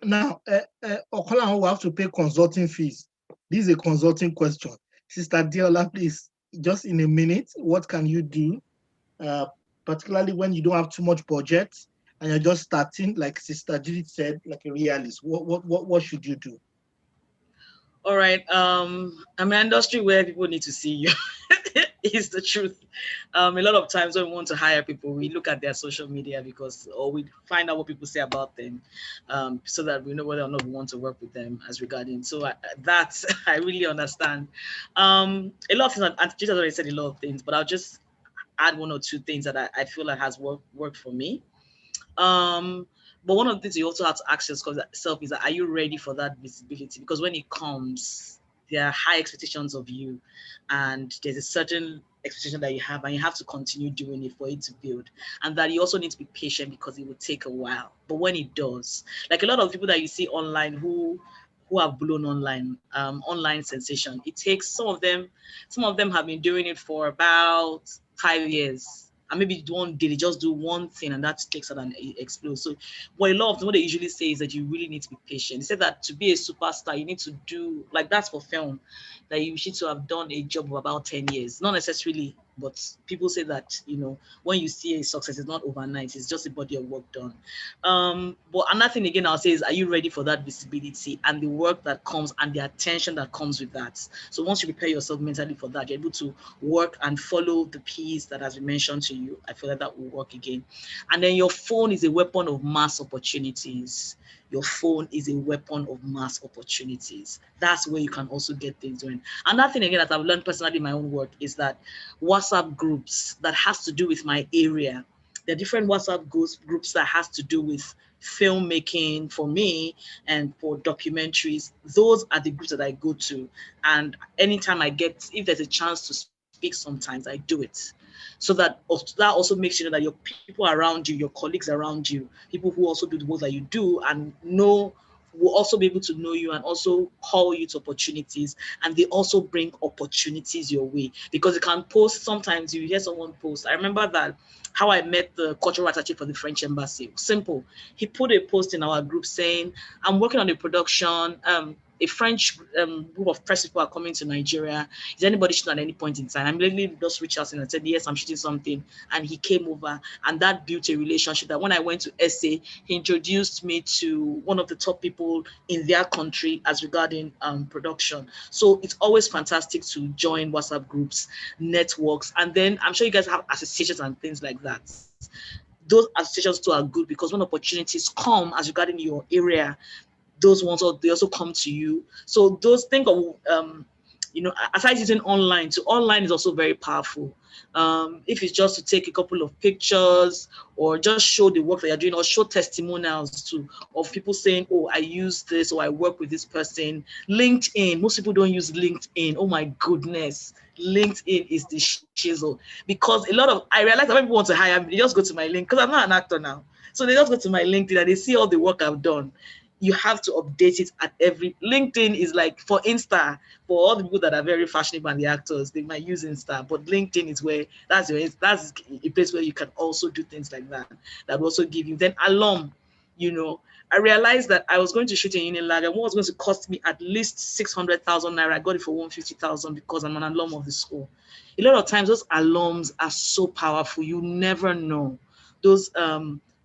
Now, Okola will have to pay consulting fees. This is a consulting question. Sister Diola, please, just in a minute, what can you do, particularly when you don't have too much budget and you're just starting, like Sister Judith said, like a realist? What should you do? All right. I'm an industry where people need to see you. Is the truth. A lot of times when we want to hire people, we look at their social media or we find out what people say about them, so that we know whether or not we want to work with them as regarding. So that I really understand. A lot of things, and Judith has already said a lot of things, but I'll just add 1 or 2 things that I feel like has worked for me. But one of the things you also have to ask yourself is, are you ready for that visibility? Because when it comes, there are high expectations of you, and there's a certain expectation that you have, and you have to continue doing it for it to build. And that you also need to be patient because it will take a while. But when it does, like a lot of people that you see online who have blown online sensation, it takes some of them have been doing it for about 5 years. And maybe one day they just do one thing and that takes out and it explodes. So what a lot of what they usually say is that you really need to be patient. They said that to be a superstar, you need to do, like that's for film, that you need to have done a job of about 10 years. Not necessarily, but people say that, you know, when you see a success, it's not overnight, it's just a body of work done. But another thing again, I'll say is, are you ready for that visibility and the work that comes and the attention that comes with that? So once you prepare yourself mentally for that, you're able to work and follow the piece that has been mentioned to you. I feel like that will work again. And then your phone is a weapon of mass opportunities. Your phone is a weapon of mass opportunities. That's where you can also get things doing. Another thing again that I've learned personally in my own work is that WhatsApp groups that has to do with my area. There are different WhatsApp groups that has to do with filmmaking for me and for documentaries. Those are the groups that I go to. And anytime I get, if there's a chance to speak sometimes, I do it. So that also makes you know that your people around you, your colleagues around you, people who also do the work that you do and know, will also be able to know you and also call you to opportunities, and they also bring opportunities your way. Because you can post, sometimes you hear someone post. I remember that how I met the cultural attaché for the French embassy. Simple. He put a post in our group saying, I'm working on a production, a French group of press people are coming to Nigeria. Is anybody shooting at any point in time? I immediately just reached out and said, yes, I'm shooting something. And he came over, and that built a relationship that when I went to SA, he introduced me to one of the top people in their country as regarding production. So it's always fantastic to join WhatsApp groups, networks, and then I'm sure you guys have associations and things like that. Those associations too are good because when opportunities come as regarding your area, those ones, they also come to you. So those, think of, you know, aside using online, so online is also very powerful. If it's just to take a couple of pictures or just show the work that you're doing or show testimonials too of people saying, oh, I use this or I work with this person. LinkedIn, most people don't use LinkedIn. Oh my goodness. LinkedIn is the shizzle because I realize that when people want to hire me, they just go to my link because I'm not an actor now. So they just go to my LinkedIn and they see all the work I've done. You have to update it at every. LinkedIn is like for Insta, for all the people that are very fashionable and the actors, they might use Insta, but LinkedIn is where that's a place where you can also do things like that. That will also give you. Then alum, you know, I realized that I was going to shoot in Unilag and what was going to cost me at least 600,000 naira. I got it for 150,000 because I'm an alum of the school. A lot of times those alums are so powerful. You never know. Those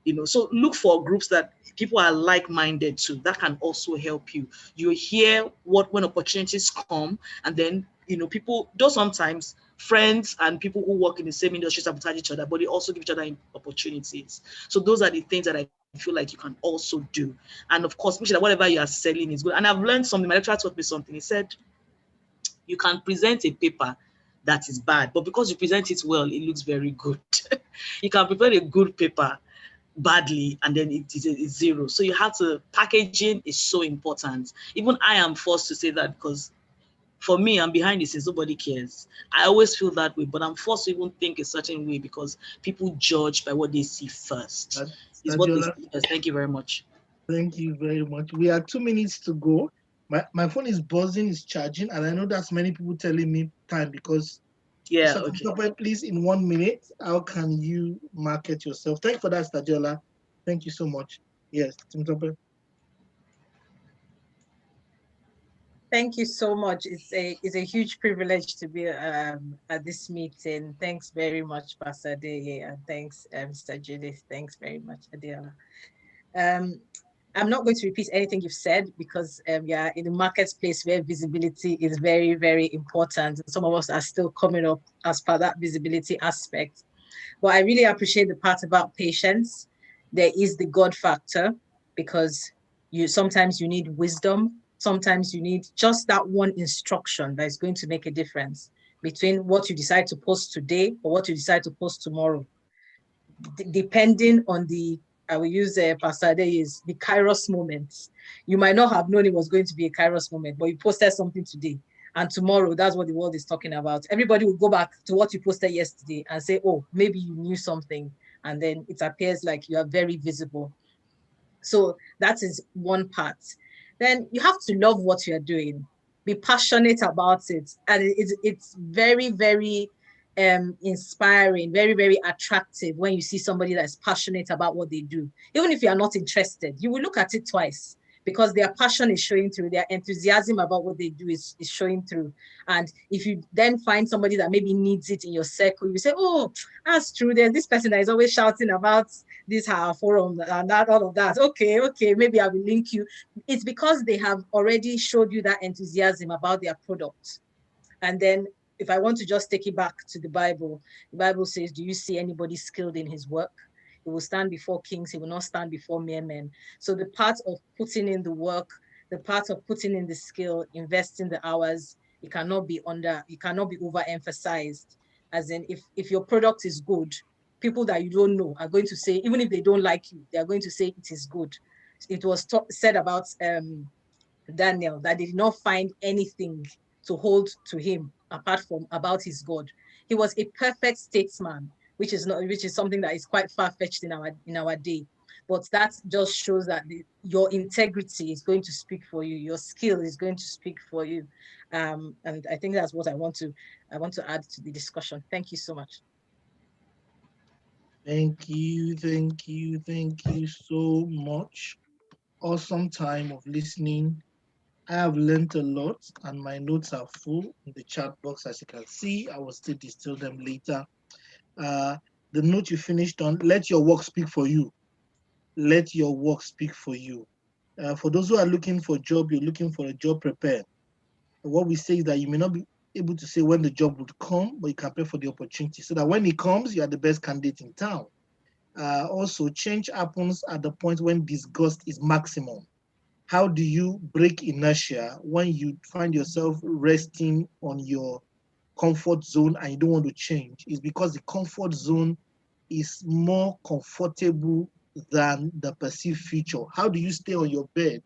you know, so look for groups that people are like-minded to. That can also help you. You hear when opportunities come, and then, you know, people, though sometimes friends and people who work in the same industry sabotage each other, but they also give each other opportunities. So those are the things that I feel like you can also do. And of course, make sure that whatever you are selling is good. And I've learned something. My lecturer taught me something. He said, you can present a paper that is bad, but because you present it well, it looks very good. You can prepare a good paper badly and then it's zero. So you have to, packaging is so important. Even I am forced to say that because for me, I'm behind the scenes, nobody cares. I always feel that way, but I'm forced to even think a certain way because people judge by what they see first. Is what they see first. Thank you very much. Thank you very much. We have 2 minutes to go. My phone is buzzing, it's charging, and I know that's many people telling me time because yeah, so okay. Please, in 1 minute, how can you market yourself? Thank you for that, Stadiola. Thank you so much. Yes, Timtope. Thank you so much. It's a huge privilege to be at this meeting. Thanks very much, Pastor Adeye, and thanks, Mr. Judith. Thanks very much, Adela. I'm not going to repeat anything you've said because yeah, in the marketplace where visibility is very, very important. Some of us are still coming up as per that visibility aspect. But I really appreciate the part about patience. There is the God factor because sometimes you need wisdom. Sometimes you need just that one instruction that is going to make a difference between what you decide to post today or what you decide to post tomorrow. Depending on I will use Pastor Adeye's, the Kairos moments. You might not have known it was going to be a Kairos moment, but you posted something today. And tomorrow, that's what the world is talking about. Everybody will go back to what you posted yesterday and say, oh, maybe you knew something. And then it appears like you are very visible. So that is one part. Then you have to love what you're doing, be passionate about it. And it's very, very inspiring, very, very attractive when you see somebody that's passionate about what they do. Even if you are not interested, you will look at it twice, because their passion is showing through, their enthusiasm about what they do is showing through. And if you then find somebody that maybe needs it in your circle, you say, oh, that's true. There's this person that is always shouting about this forum and that, all of that. Okay, maybe I will link you. It's because they have already showed you that enthusiasm about their product. And then if I want to just take it back to the Bible says, do you see anybody skilled in his work? He will stand before kings, he will not stand before mere men. So the part of putting in the work, the part of putting in the skill, investing the hours, it cannot be overemphasized. As in, if your product is good, people that you don't know are going to say, even if they don't like you, they are going to say it is good. It was said about Daniel that they did not find anything to hold to him apart from about his God. He was a perfect statesman, which is something that is quite far-fetched in our day. But that just shows that your integrity is going to speak for you. Your skill is going to speak for you. And I think that's what I want to add to the discussion. Thank you so much. Thank you so much. Awesome time of listening. I have learned a lot, and my notes are full in the chat box, as you can see. I will still distill them later. The note you finished on, let your work speak for you. Let your work speak for you. For those who are looking for a job, you're looking for a job, prepare. What we say is that you may not be able to say when the job would come, but you can prepare for the opportunity so that when it comes, you are the best candidate in town. Also, change happens at the point when disgust is maximum. How do you break inertia when you find yourself resting on your comfort zone and you don't want to change? It's because the comfort zone is more comfortable than the perceived future. How do you stay on your bed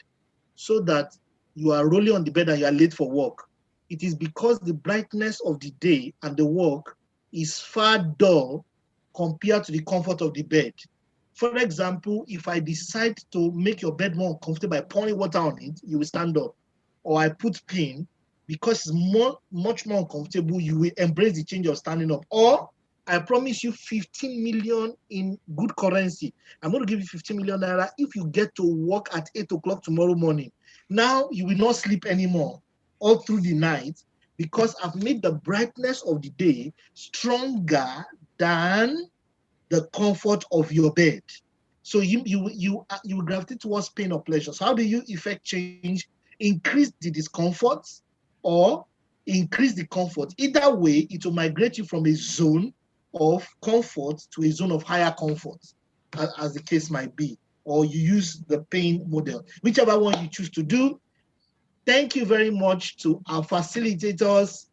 so that you are rolling on the bed and you are late for work? It is because the brightness of the day and the work is far dull compared to the comfort of the bed. For example, if I decide to make your bed more comfortable by pouring water on it, you will stand up. Or I put pin, because it's much more uncomfortable, you will embrace the change of standing up. Or I promise you 15 million in good currency. I'm going to give you 15 million naira if you get to work at 8 o'clock tomorrow morning. Now you will not sleep anymore all through the night, because I've made the brightness of the day stronger than the comfort of your bed. So you gravitate towards pain or pleasure. So how do you effect change? Increase the discomfort or increase the comfort. Either way, it will migrate you from a zone of comfort to a zone of higher comfort, as the case might be. Or you use the pain model, whichever one you choose to do. Thank you very much to our facilitators.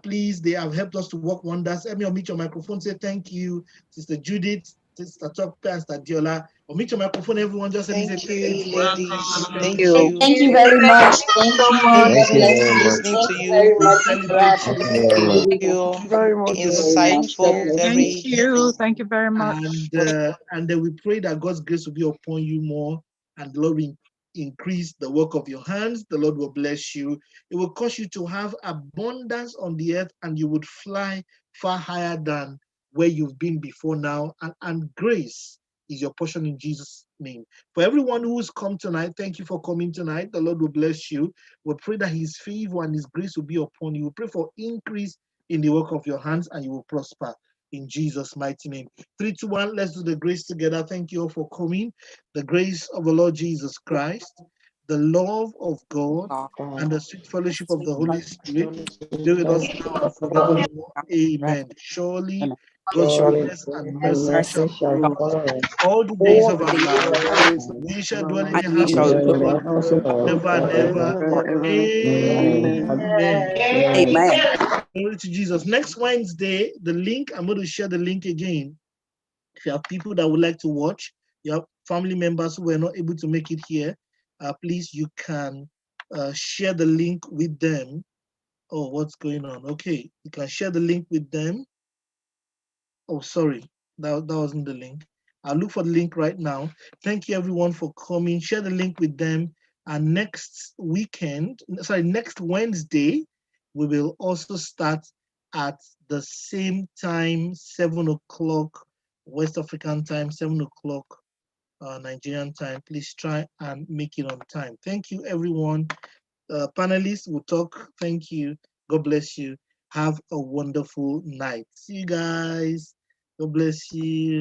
Please, they have helped us to work wonders. Let me unmute your microphone. Say thank you, Sister Judith, Sister Tokpe, and Sister Diola. Unmute your microphone, everyone. Just let me say Thank you, ladies. Thank you. Thank you very much. Thank you so much. God bless you. Listening Thank to you you. very much. Thank you. Very much. Insightful, very. Thank you. Thank you very much. And then we pray that God's grace will be upon you more, and the Lord will increase the work of your hands. The Lord will bless you. It will cause you to have abundance on the earth, and you would fly far higher than where you've been before now. And grace is your portion in Jesus' name. For everyone who's come tonight, thank you for coming tonight. The Lord will bless you. We pray that his favor and his grace will be upon you. We pray for increase in the work of your hands, and you will prosper in Jesus' mighty name. 3, 2, 1, let's do the grace together. Thank you all for coming. The grace of the Lord Jesus Christ, the love of God, and the sweet fellowship of the Holy Spirit be with us now and forevermore. Amen. Surely God's goodness and mercy shall follow us all the days of our lives. We shall dwell in the house of the Lord forever and ever. Amen. Glory to Jesus. Next Wednesday, the link, I'm going to share the link again. If you have people that would like to watch, you have family members who were not able to make it here, please, you can share the link with them Oh, what's going on? Okay, you can share the link with them. Oh, sorry, that wasn't the link. I'll look for the link right now. Thank you everyone for coming. Share the link with them. And next Wednesday, we will also start at the same time, 7 o'clock West African time, 7 o'clock Nigerian time. Please try and make it on time. Thank you, everyone. Panelists will talk. Thank you. God bless you. Have a wonderful night. See you guys. God bless you.